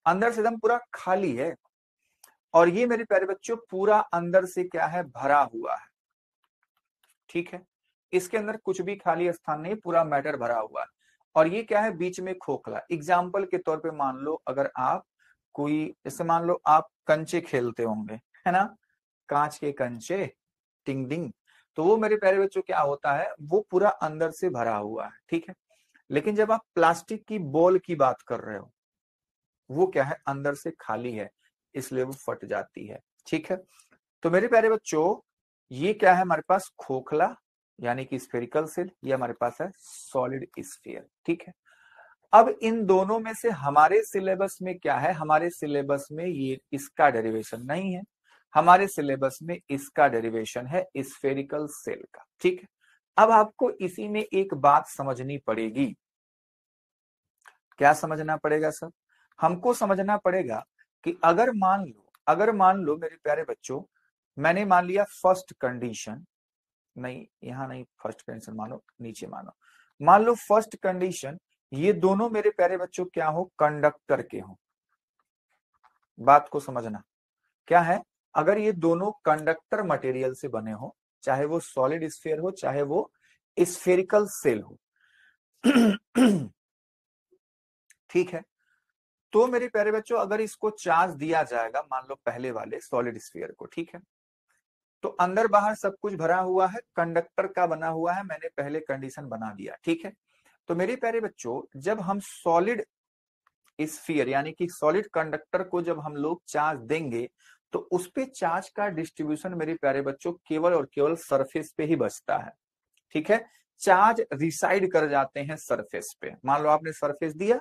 अंदर से एकदम पूरा खाली है। और ये मेरे प्यारे बच्चों पूरा अंदर से क्या है, भरा हुआ है। ठीक है, इसके अंदर कुछ भी खाली स्थान नहीं, पूरा मैटर भरा हुआ है। और ये क्या है, बीच में खोखला। एग्जाम्पल के तौर पे मान लो अगर आप कोई, जैसे मान लो आप कंचे खेलते होंगे, है ना, कांच के कंचे, टिंग डिंग, तो वो मेरे प्यारे बच्चों क्या होता है, वो पूरा अंदर से भरा हुआ है। ठीक है, लेकिन जब आप प्लास्टिक की बॉल की बात कर रहे हो, वो क्या है, अंदर से खाली है, इसलिए वो फट जाती है। ठीक है, तो मेरे प्यारे बच्चों ये क्या है हमारे पास, खोखला यानी कि स्फेरिकल सेल, ये हमारे पास है सॉलिड स्फीयर। ठीक है, अब इन दोनों में से हमारे सिलेबस में क्या है, हमारे सिलेबस में ये इसका डेरिवेशन नहीं है, हमारे सिलेबस में इसका डेरिवेशन है स्फेरिकल सेल का। ठीक है, अब आपको इसी में एक बात समझनी पड़ेगी। क्या समझना पड़ेगा सर, हमको समझना पड़ेगा कि अगर मान लो मेरे प्यारे बच्चों, मैंने मान लिया फर्स्ट कंडीशन, नहीं यहां नहीं, फर्स्ट कंडीशन मानो, नीचे मानो, मान लो फर्स्ट कंडीशन ये दोनों मेरे प्यारे बच्चों क्या हो, कंडक्टर के हो। बात को समझना, क्या है, अगर ये दोनों कंडक्टर मटेरियल से बने हो, चाहे वो सॉलिड स्फीयर हो चाहे वो स्फेरिकल सेल हो। ठीक है, तो मेरे प्यारे बच्चों अगर इसको चार्ज दिया जाएगा, मान लो पहले वाले सॉलिड स्फीयर को, ठीक है, तो अंदर बाहर सब कुछ भरा हुआ है, कंडक्टर का बना हुआ है, मैंने पहले कंडीशन बना दिया। ठीक है, तो मेरे प्यारे बच्चों जब हम सॉलिड स्फीयर यानी कि सॉलिड कंडक्टर को जब हम लोग चार्ज देंगे, तो उस पे चार्ज का डिस्ट्रीब्यूशन मेरे प्यारे बच्चों केवल और केवल सरफेस पे ही बचता है। ठीक है, चार्ज रिसाइड कर जाते हैं सरफेस पे। मान लो आपने सरफेस दिया,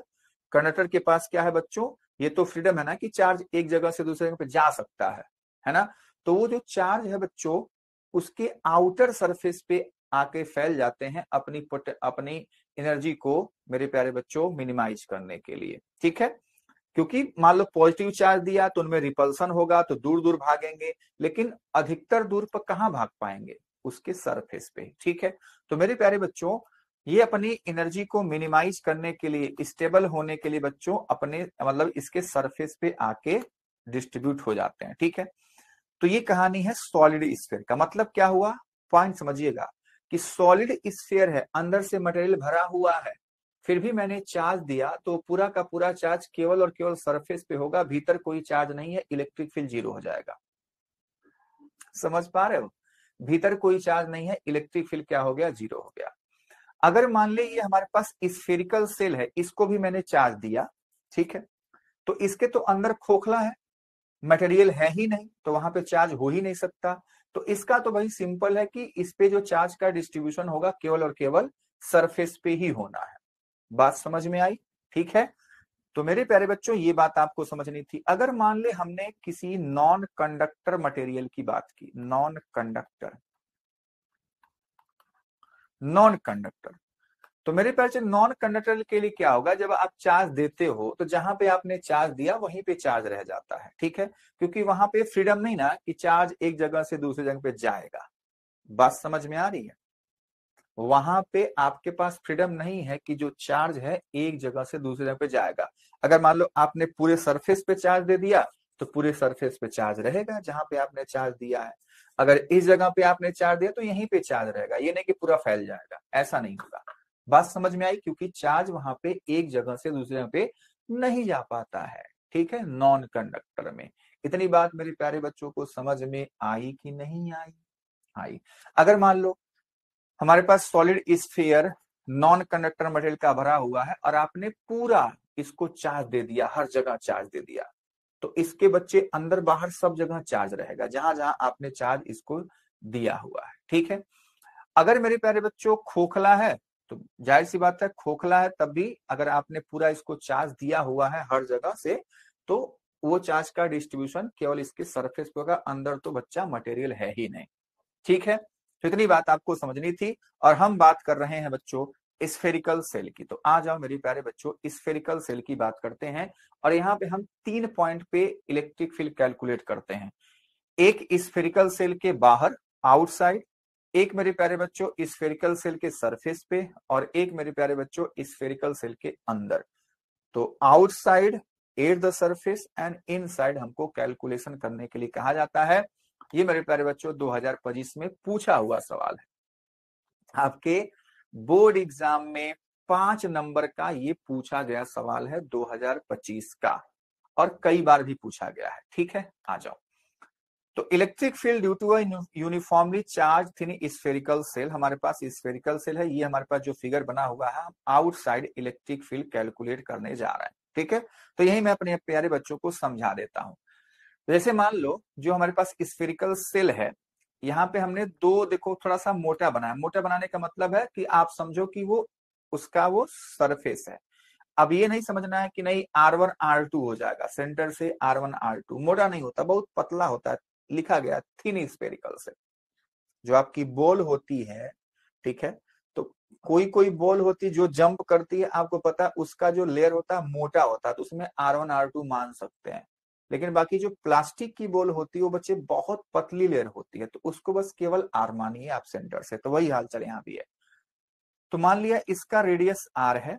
कंडक्टर के पास क्या है बच्चों, ये तो फ्रीडम है ना कि चार्ज एक जगह से दूसरे जगह पे जा सकता है ना। तो वो जो चार्ज है बच्चों, उसके आउटर सरफेस पे आके फैल जाते हैं अपनी एनर्जी को मेरे प्यारे बच्चों मिनिमाइज करने के लिए। ठीक है, क्योंकि मान लो पॉजिटिव चार्ज दिया तो उनमें रिपल्सन होगा, तो दूर दूर भागेंगे, लेकिन अधिकतर दूर पर कहां भाग पाएंगे, उसके सरफेस पे। ठीक है, तो मेरे प्यारे बच्चों ये अपनी एनर्जी को मिनिमाइज करने के लिए, स्टेबल होने के लिए बच्चों अपने मतलब इसके सरफेस पे आके डिस्ट्रीब्यूट हो जाते हैं। ठीक है, तो ये कहानी है सॉलिड स्फीयर का। मतलब क्या हुआ, पॉइंट समझिएगा कि सॉलिड स्फीयर है, अंदर से मटेरियल भरा हुआ है, फिर भी मैंने चार्ज दिया तो पूरा का पूरा चार्ज केवल और केवल सरफेस पे होगा, भीतर कोई चार्ज नहीं है, इलेक्ट्रिक फील्ड जीरो हो जाएगा। समझ पा रहे हो, भीतर कोई चार्ज नहीं है, इलेक्ट्रिक फील्ड क्या हो गया, जीरो हो गया। अगर मान ले ये हमारे पास स्फेरिकल सेल है, इसको भी मैंने चार्ज दिया, ठीक है, तो इसके तो अंदर खोखला है, मटेरियल है ही नहीं, तो वहां पे चार्ज हो ही नहीं सकता। तो इसका तो भाई सिंपल है कि इस पे जो चार्ज का डिस्ट्रीब्यूशन होगा केवल और केवल सरफेस पे ही होना है। बात समझ में आई, ठीक है। तो मेरे प्यारे बच्चों ये बात आपको समझनी थी। अगर मान ले हमने किसी नॉन कंडक्टर मटेरियल की बात की, नॉन कंडक्टर, नॉन कंडक्टर, तो मेरे प्यारे से नॉन कंडक्टर के लिए क्या होगा, जब आप चार्ज देते हो तो जहां पे आपने चार्ज दिया वहीं पे चार्ज रह जाता है। ठीक है, क्योंकि वहां पे फ्रीडम नहीं ना कि चार्ज एक जगह से दूसरी जगह पे जाएगा। बात समझ में आ रही है, वहां पे आपके पास फ्रीडम नहीं है कि जो चार्ज है एक जगह से दूसरी जगह पे जाएगा। अगर मान लो आपने पूरे सरफेस पे चार्ज दे दिया तो पूरे सरफेस पे चार्ज रहेगा जहां पे आपने चार्ज दिया है। अगर इस जगह पे आपने चार्ज दिया तो यहीं पे चार्ज रहेगा, ये नहीं कि पूरा फैल जाएगा, ऐसा नहीं होगा। बात समझ में आई? क्योंकि चार्ज वहां पे एक जगह से दूसरे जगह पे नहीं जा पाता है, ठीक है, नॉन कंडक्टर में। इतनी बात मेरे प्यारे बच्चों को समझ में आई कि नहीं आई? आई। अगर मान लो हमारे पास solid sphere non conductor material का भरा हुआ है और आपने पूरा इसको चार्ज दे दिया, हर जगह चार्ज दे दिया, तो इसके बच्चे अंदर बाहर सब जगह चार्ज रहेगा जहां जहां आपने चार्ज इसको दिया हुआ है, ठीक है। अगर मेरे प्यारे बच्चों खोखला है तो जाहिर सी बात है, खोखला है तब भी अगर आपने पूरा इसको चार्ज दिया हुआ है हर जगह से, तो वो चार्ज का डिस्ट्रीब्यूशन केवल इसके सरफेस पे होगा, अंदर तो बच्चा मटेरियल है ही नहीं, ठीक है। तो इतनी बात आपको समझनी थी। और हम बात कर रहे हैं बच्चों स्फेरिकल सेल की। तो आ जाओ मेरे प्यारे बच्चों, स्फेरिकल सेल की बात करते हैं। और यहाँ पे हम 3 पॉइंट पे इलेक्ट्रिक फील्ड कैलकुलेट करते हैं। एक स्फेरिकल सेल के बाहर, आउटसाइड, एक मेरे प्यारे बच्चों स्फेरिकल सेल के सरफेस पे, और एक मेरे प्यारे बच्चों स्फेरिकल सेल के अंदर। तो outside, at the surface and inside हमको कैलकुलेशन करने के लिए कहा जाता है। ये मेरे प्यारे बच्चों 2025 में पूछा हुआ सवाल है। आपके बोर्ड एग्जाम में 5 नंबर का ये पूछा गया सवाल है 2025 का, और कई बार भी पूछा गया है, ठीक है। आ जाओ। तो electric field due to uniformly charge thin spherical shell, हमारे पास स्फेरिकल सेल है, ये हमारे पास जो फिगर बना हुआ है, आउटसाइड इलेक्ट्रिक फील्ड कैलकुलेट करने जा रहा है, ठीक है। तो यही मैं अपने प्यारे बच्चों को समझा देता हूं। जैसे मान लो जो हमारे पास स्फेरिकल सेल है, यहाँ पे हमने दो, देखो थोड़ा सा मोटा बनाया। मोटा बनाने का मतलब है कि आप समझो कि वो उसका वो सरफेस है। अब ये नहीं समझना है कि नहीं R1 R2 हो जाएगा, सेंटर से R1 R2 मोटा नहीं होता, बहुत पतला होता है। लिखा गया थिन स्फेरिकल सेल। जो आपकी बॉल होती है, ठीक है, तो कोई कोई बॉल होती है जो जंप करती है, आपको पता है उसका जो लेयर होता है मोटा होता है, तो उसमें R1 R2 मान सकते हैं। लेकिन बाकी जो प्लास्टिक की बॉल होती है वो बच्चे बहुत पतली लेयर होती है, तो उसको बस केवल R मानिए आप सेंटर से। तो वही हाल चल यहाँ भी है। तो मान लिया इसका रेडियस R है,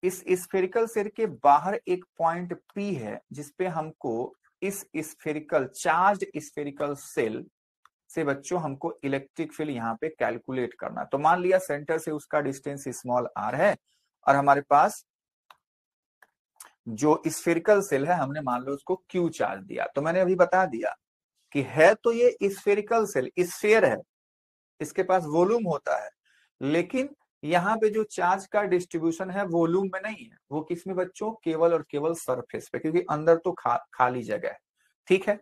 इस स्फेरिकल सेल के बाहर एक पॉइंट P है जिसपे हमको इस स्फेरिकल चार्ज स्फेरिकल सेल से बच्चों हमको इलेक्ट्रिक फील्ड यहाँ पे कैलकुलेट करना। तो मान लिया सेंटर से उसका डिस्टेंस स्मॉल r है, और हमारे पास जो स्फेरिकल सेल है हमने मान लो उसको Q चार्ज दिया। तो मैंने अभी बता दिया कि है तो ये स्फेरिकल सेल, स्फेयर है, इसके पास वॉल्यूम होता है, लेकिन यहाँ पे जो चार्ज का डिस्ट्रीब्यूशन है वॉल्यूम में नहीं है, वो किसमें बच्चों, केवल और केवल सरफेस पे, क्योंकि अंदर तो खाली जगह है, ठीक है।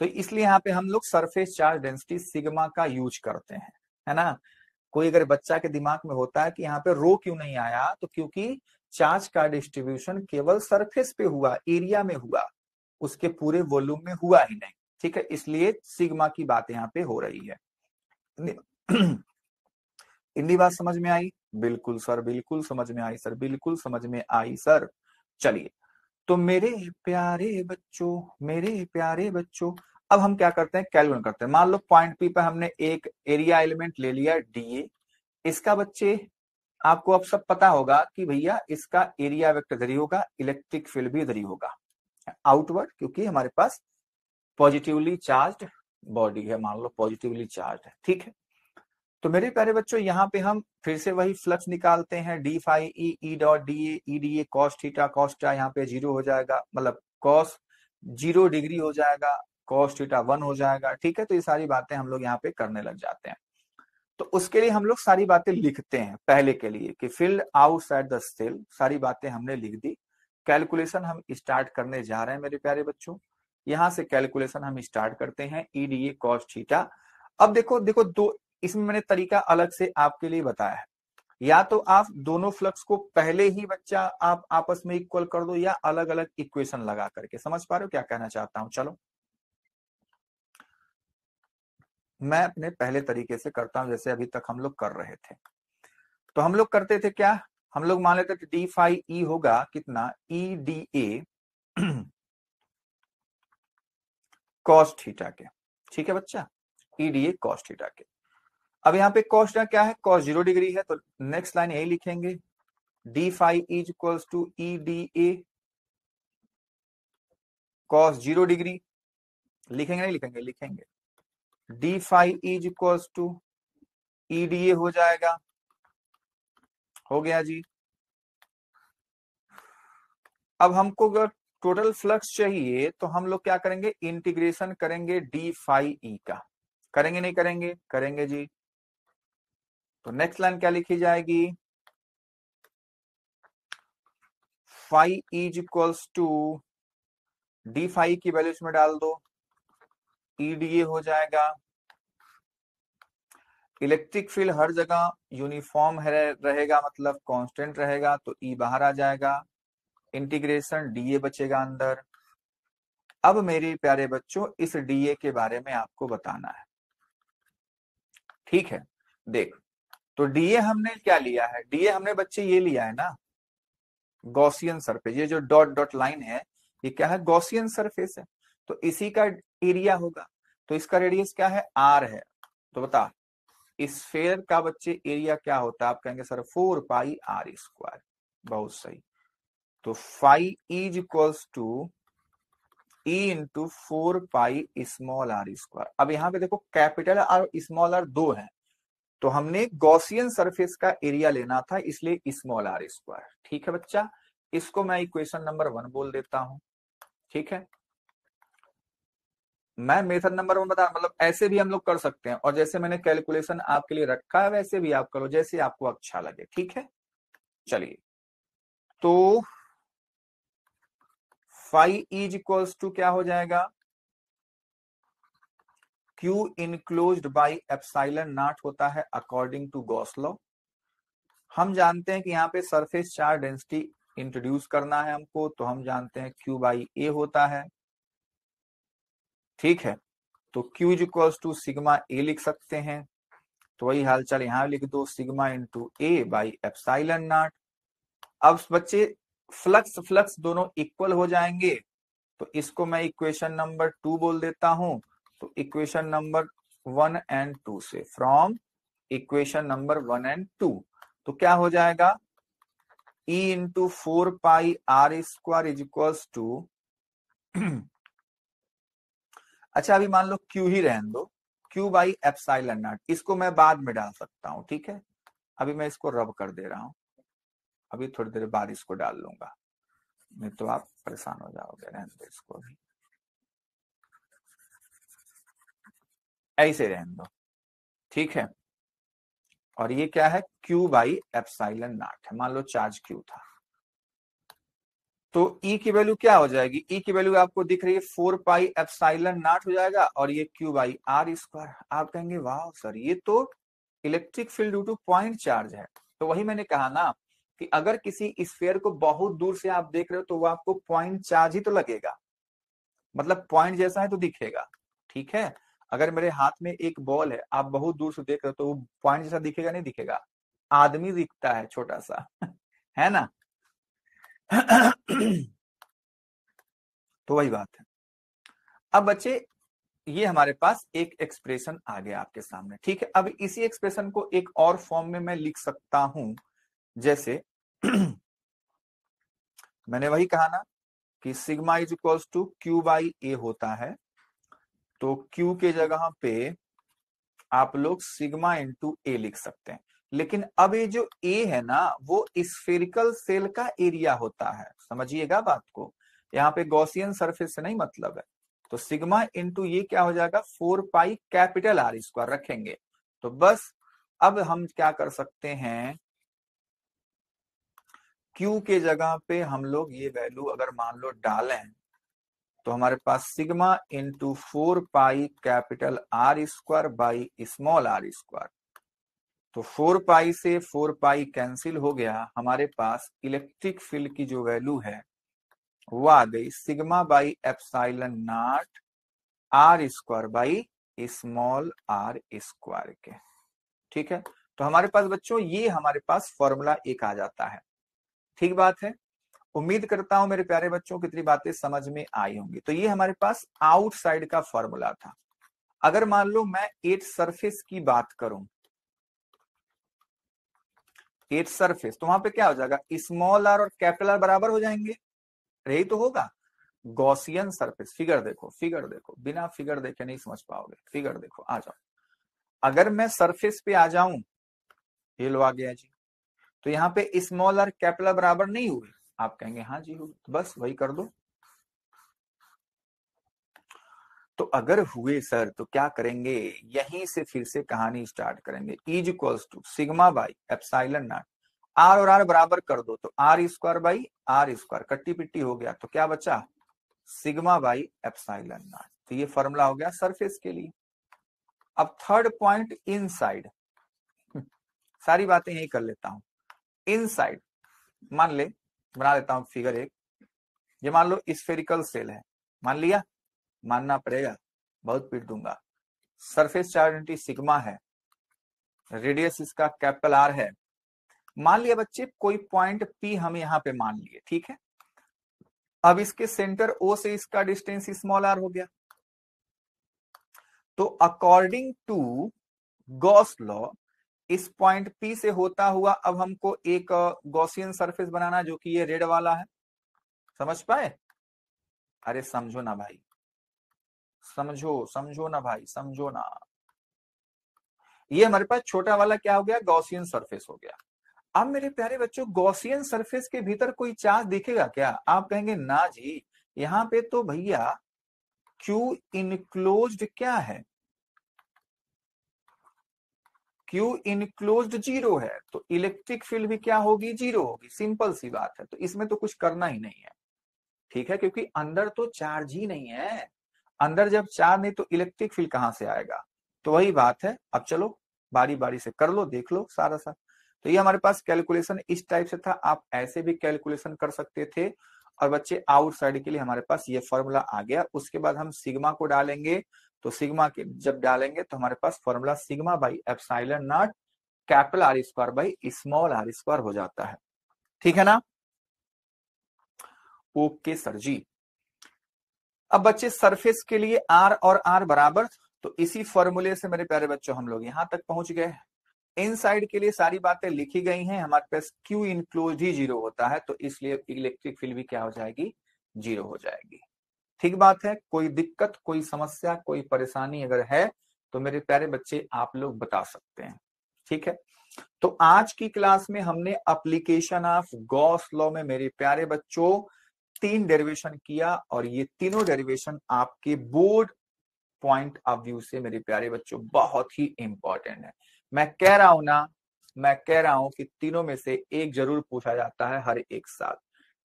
तो इसलिए यहाँ पे हम लोग सरफेस चार्ज डेंसिटी सिग्मा का यूज करते हैं, है ना। कोई अगर बच्चा के दिमाग में होता है कि यहाँ पे रो क्यों नहीं आया, तो क्योंकि चार्ज का डिस्ट्रीब्यूशन केवल सरफेस पे हुआ, एरिया में हुआ, उसके पूरे वॉल्यूम में हुआ ही नहीं, ठीक है, इसलिए सिग्मा की बात यहाँ पे हो रही है। हिंदी बात समझ में आई? बिल्कुल सर, बिल्कुल समझ में आई सर, बिल्कुल समझ में आई सर। चलिए, तो मेरे प्यारे बच्चों, मेरे प्यारे बच्चों, अब हम क्या करते हैं, कैलकुलेट करते हैं। मान लो पॉइंट पी पर हमने एक एरिया एलिमेंट ले लिया डीए। इसका बच्चे आपको अब सब पता होगा कि भैया इसका एरिया वेक्टर इधर ही होगा, इलेक्ट्रिक फील्ड भी इधर ही होगा, आउटवर्ड, क्योंकि हमारे पास पॉजिटिवली चार्ज बॉडी है, मान लो पॉजिटिवली चार्ज है, ठीक है। तो मेरे प्यारे बच्चों यहाँ पे हम फिर से वही फ्लक्स निकालते हैं, d phi E dot d A cos theta, cos theta यहाँ पे 0 हो जाएगा, मतलब कॉस 0 डिग्री हो जाएगा, कॉस थीटा 1 हो जाएगा, ठीक है। तो ये सारी बातें हम लोग यहाँ पे करने लग जाते हैं। तो उसके लिए हम लोग सारी बातें लिखते हैं पहले के लिए कि फील्ड आउटसाइड द सेल, सारी बातें हमने लिख दी। कैलकुलेशन हम स्टार्ट करने जा रहे हैं मेरे प्यारे बच्चों। यहाँ से कैलकुलेशन हम स्टार्ट करते हैं, E D A cos theta. अब देखो देखो दो, इसमें मैंने तरीका अलग से आपके लिए बताया है। या तो आप दोनों फ्लक्स को पहले ही बच्चा आप आपस में इक्वल कर दो, या अलग अलग इक्वेशन लगा करके। समझ पा रहे हो क्या कहना चाहता हूं? चलो मैं अपने पहले तरीके से करता हूं, जैसे अभी तक हम लोग कर रहे थे। तो हम लोग करते थे क्या, हम लोग मान लेते थे डी फाई ई होगा कितना, E D A cos theta के, ठीक है बच्चा, E D A cos theta के। अब यहाँ पे कॉस क्या है, कॉस 0 डिग्री है, तो नेक्स्ट लाइन यही लिखेंगे, d phi is equals to E D A cos 0 degree, लिखेंगे नहीं लिखेंगे, लिखेंगे, d phi is equals to E d A हो जाएगा। हो गया जी। अब हमको अगर टोटल फ्लक्स चाहिए तो हम लोग क्या करेंगे, इंटीग्रेशन करेंगे डी फाई ई का। करेंगे नहीं करेंगे, करेंगे जी। तो नेक्स्ट लाइन क्या लिखी जाएगी, phi is equals to d phi की वैल्यू इसमें डाल दो, ईडीए हो जाएगा। इलेक्ट्रिक फील्ड हर जगह यूनिफॉर्म रहेगा, मतलब कांस्टेंट रहेगा, तो ई बाहर आ जाएगा, इंटीग्रेशन डीए बचेगा अंदर। अब मेरे प्यारे बच्चों इस डीए के बारे में आपको बताना है, ठीक है। देख, तो डीए हमने क्या लिया है, डीए हमने बच्चे ये लिया है ना, गॉसियन सरफेस। ये जो डॉट डॉट लाइन है ये क्या है, गॉसियन सरफेस है, तो इसी का एरिया होगा। तो इसका रेडियस क्या है, आर है। तो बता, स्फेयर का बच्चे एरिया क्या होता है, आप कहेंगे सर 4 पाई आर स्क्वायर। बहुत सही। तो phi is equals to E into 4 pi small R square. अब यहाँ पे देखो कैपिटल और स्मॉल आर दो है, तो हमने गॉसियन सरफेस का एरिया लेना था, इसलिए स्मॉल आर स्क्वायर। ठीक है बच्चा, इसको मैं इक्वेशन नंबर 1 बोल देता हूं, ठीक है। मैं मेथड नंबर 1 बता, मतलब ऐसे भी हम लोग कर सकते हैं, और जैसे मैंने कैलकुलेशन आपके लिए रखा है वैसे भी आप करो, जैसे आपको अच्छा लगे, ठीक है। चलिए, तो फाई इज इक्वल्स टू क्या हो जाएगा, Q enclosed by epsilon not होता है अकॉर्डिंग टू गॉस लॉ। हम जानते हैं कि यहाँ पे सरफेस चार्ज डेंसिटी इंट्रोड्यूस करना है हमको, तो हम जानते हैं Q बाई ए होता है, ठीक है। तो Q is equals to sigma A लिख सकते हैं, तो वही हालचाल यहाँ लिख दो, sigma into A by epsilon naught. अब बच्चे फ्लक्स फ्लक्स दोनों इक्वल हो जाएंगे, तो इसको मैं इक्वेशन नंबर 2 बोल देता हूं। तो इक्वेशन नंबर 1 एंड 2 से, फ्रॉम इक्वेशन नंबर 1 एंड 2, तो क्या हो जाएगा, E into 4 pi R square is equals to अच्छा अभी मान लो Q ही रहने दो, Q बाई एप्सिलॉन नॉट, इसको मैं बाद में डाल सकता हूं, ठीक है। अभी मैं इसको रब कर दे रहा हूं, अभी थोड़ी देर बाद इसको डाल लूंगा, नहीं तो आप परेशान हो जाओगे, रहने दो इसको भी, ऐसे रहने दो, ठीक है। और ये क्या है, Q बाई एप्सिलॉन नॉट है, मान लो चार्ज Q था, तो E की वैल्यू क्या हो जाएगी, E की वैल्यू आपको दिख रही है 4 पाई एप्सिलॉन नॉट हो जाएगा, और ये Q बाई आर स्क्वायर। आप कहेंगे वाह सर ये तो electric field due two point charge है। तो वही मैंने कहा ना कि अगर किसी स्फीयर को बहुत दूर से आप देख रहे हो तो वो आपको पॉइंट चार्ज ही तो लगेगा, मतलब पॉइंट जैसा है तो दिखेगा, ठीक है। अगर मेरे हाथ में एक बॉल है, आप बहुत दूर से देख रहे हो तो वो पॉइंट जैसा दिखेगा नहीं दिखेगा, आदमी दिखता है छोटा सा है ना तो वही बात है। अब बच्चे ये हमारे पास एक एक्सप्रेशन आ गया आपके सामने, ठीक है। अब इसी एक्सप्रेशन को एक और फॉर्म में मैं लिख सकता हूं, जैसे मैंने वही कहा ना कि sigma is equals to Q by A होता है, तो Q के जगह पे आप लोग सिग्मा इंटू ए लिख सकते हैं। लेकिन अब ये जो ए है ना वो स्फेरिकल सेल का एरिया होता है, समझिएगा बात को, यहाँ पे गॉसियन सरफेस से नहीं मतलब है। तो सिग्मा इंटू ये क्या हो जाएगा, 4 पाई कैपिटल आर स्क्वायर रखेंगे। तो बस अब हम क्या कर सकते हैं, Q के जगह पे हम लोग ये वैल्यू अगर मान लो डालें, तो हमारे पास sigma into 4 pi capital R square by small R square. तो 4 पाई से 4 पाई कैंसिल हो गया, हमारे पास इलेक्ट्रिक फील्ड की जो वैल्यू है वो आ गई sigma by epsilon naught R square by small R square के, ठीक है। तो हमारे पास बच्चों ये हमारे पास फॉर्मूला एक आ जाता है, ठीक बात है। उम्मीद करता हूं मेरे प्यारे बच्चों कितनी बातें समझ में आई होंगी। तो ये हमारे पास आउटसाइड का फॉर्मूला था। अगर मान लो मैं एट सरफेस की बात करूं, एट सरफेस, तो वहां पे क्या हो जाएगा, स्मॉल आर और कैपिटल आर बराबर हो जाएंगे, यही तो होगा। गॉसियन सरफेस, फिगर देखो, बिना फिगर देखे नहीं समझ पाओगे, फिगर देखो, आ जाओ। अगर मैं सरफेस पे आ जाऊं, ये लो आ गया जी, तो यहाँ पे स्मॉल और कैपिटल बराबर नहीं हुए? आप कहेंगे हाँ जी हुए, तो बस वही कर दो। तो अगर हुए सर तो क्या करेंगे, यहीं से फिर से कहानी स्टार्ट करेंगे। Is equals to sigma by epsilon naught, R और आर बराबर कर दो तो R square by R square, कट्टी पिट्टी हो गया, तो क्या बचा, सिग्मा बाई एप्सिलॉन नॉट। तो ये फॉर्मूला हो गया सरफेस के लिए। अब थर्ड पॉइंट इनसाइड, सारी बातें यही कर लेता हूं। इनसाइड मान ले, बना लेता हूं फिगर एक, ये मान लो स्फेरिकल सेल है, मान लिया, मानना पड़ेगा, बहुत पीट दूंगा। सरफेस चार्ज डेंसिटी सिग्मा है, रेडियस इसका कैपिटल आर है। मान लिया बच्चे कोई पॉइंट पी हम यहाँ पे मान लिए, ठीक है। अब इसके सेंटर ओ से इसका डिस्टेंस स्मॉल आर हो गया। तो अकॉर्डिंग टू गॉस लॉ, इस पॉइंट पी से होता हुआ अब हमको एक गॉसियन सरफेस बनाना, जो कि ये रेड वाला है। समझ पाए? अरे समझो ना भाई, समझो ना भाई, समझो ना। ये हमारे पास छोटा वाला क्या हो गया, गॉसियन सरफेस हो गया। अब मेरे प्यारे बच्चों, गॉसियन सरफेस के भीतर कोई चार्ज दिखेगा क्या? आप कहेंगे ना जी, यहाँ पे तो भैया क्यू इनक्लोज्ड क्या है, क्यू इनक्लोज्ड जीरो है, तो इलेक्ट्रिक फील्ड भी क्या होगी, जीरो होगी। सिंपल सी बात है, तो इसमें तो कुछ करना ही नहीं है, ठीक है, क्योंकि अंदर तो चार्ज ही नहीं है। अंदर जब चार्ज नहीं तो इलेक्ट्रिक फील्ड कहां से आएगा? तो वही बात है। अब चलो बारी बारी से कर लो, देख लो सारा सा। तो ये हमारे पास कैलकुलेशन इस टाइप से था, आप ऐसे भी कैलकुलेशन कर सकते थे। और बच्चे आउटसाइड के लिए हमारे पास ये फॉर्मूला आ गया। उसके बाद हम सिग्मा को डालेंगे, तो सिग्मा के जब डालेंगे तो हमारे पास formula sigma by epsilon naught capital R square by small R square हो जाता है, ठीक है ना? Okay sir ji. अब बच्चे सरफेस के लिए आर और आर बराबर, तो इसी फॉर्मूले से मेरे प्यारे बच्चों हम लोग यहां तक पहुंच गए। इनसाइड के लिए सारी बातें लिखी गई हैं, हमारे पास क्यू इनक्लोज ही जीरो होता है, तो इसलिए इलेक्ट्रिक फील्ड भी क्या हो जाएगी, जीरो हो जाएगी। ठीक बात है। कोई दिक्कत, कोई समस्या, कोई परेशानी अगर है तो मेरे प्यारे बच्चे आप लोग बता सकते हैं, ठीक है। तो आज की क्लास में हमने एप्लीकेशन ऑफ गॉस लॉ में मेरे प्यारे बच्चों 3 डेरिवेशन किया, और ये तीनों डेरिवेशन आपके बोर्ड पॉइंट ऑफ व्यू से मेरे प्यारे बच्चों बहुत ही इंपॉर्टेंट है। मैं कह रहा हूं ना, मैं कह रहा हूं कि तीनों में से एक जरूर पूछा जाता है हर एक साल,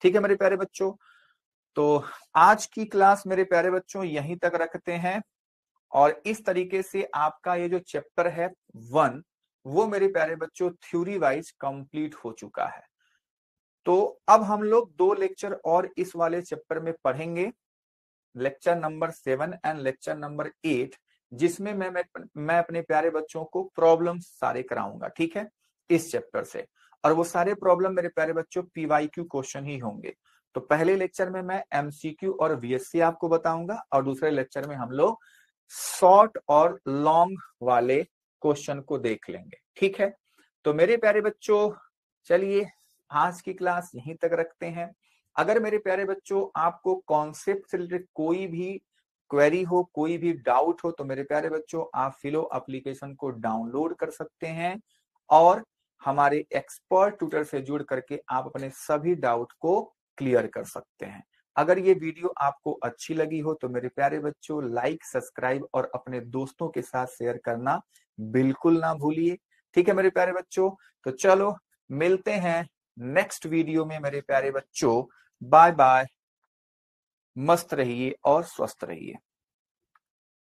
ठीक है मेरे प्यारे बच्चों। तो आज की क्लास मेरे प्यारे बच्चों यहीं तक रखते हैं, और इस तरीके से आपका ये जो चैप्टर है 1, वो मेरे प्यारे बच्चों थ्योरी वाइज कंप्लीट हो चुका है। तो अब हम लोग 2 लेक्चर और इस वाले चैप्टर में पढ़ेंगे, lecture number 7 and lecture number 8, जिसमें मैं अपने प्यारे बच्चों को प्रॉब्लम सारे कराऊंगा, ठीक है, इस चैप्टर से। और वो सारे प्रॉब्लम मेरे प्यारे बच्चों पीवाईक्यू क्वेश्चन ही होंगे। तो पहले लेक्चर में मैं एमसीक्यू और वीएससी आपको बताऊंगा, और दूसरे लेक्चर में हम लोग शॉर्ट और लॉन्ग वाले क्वेश्चन को देख लेंगे, ठीक है। तो मेरे प्यारे बच्चों चलिए आज की क्लास यहीं तक रखते हैं। अगर मेरे प्यारे बच्चों आपको कॉन्सेप्ट से रिलेटेड कोई भी क्वेरी हो, कोई भी डाउट हो, तो मेरे प्यारे बच्चों आप फिलो एप्लीकेशन को डाउनलोड कर सकते हैं, और हमारे एक्सपर्ट ट्यूटर से जुड़ करके आप अपने सभी डाउट को क्लियर कर सकते हैं। अगर ये वीडियो आपको अच्छी लगी हो तो मेरे प्यारे बच्चों लाइक, सब्सक्राइब और अपने दोस्तों के साथ शेयर करना बिल्कुल ना भूलिए, ठीक है मेरे प्यारे बच्चों। तो चलो मिलते हैं नेक्स्ट वीडियो में मेरे प्यारे बच्चों। बाय बाय, मस्त रहिए और स्वस्थ रहिए।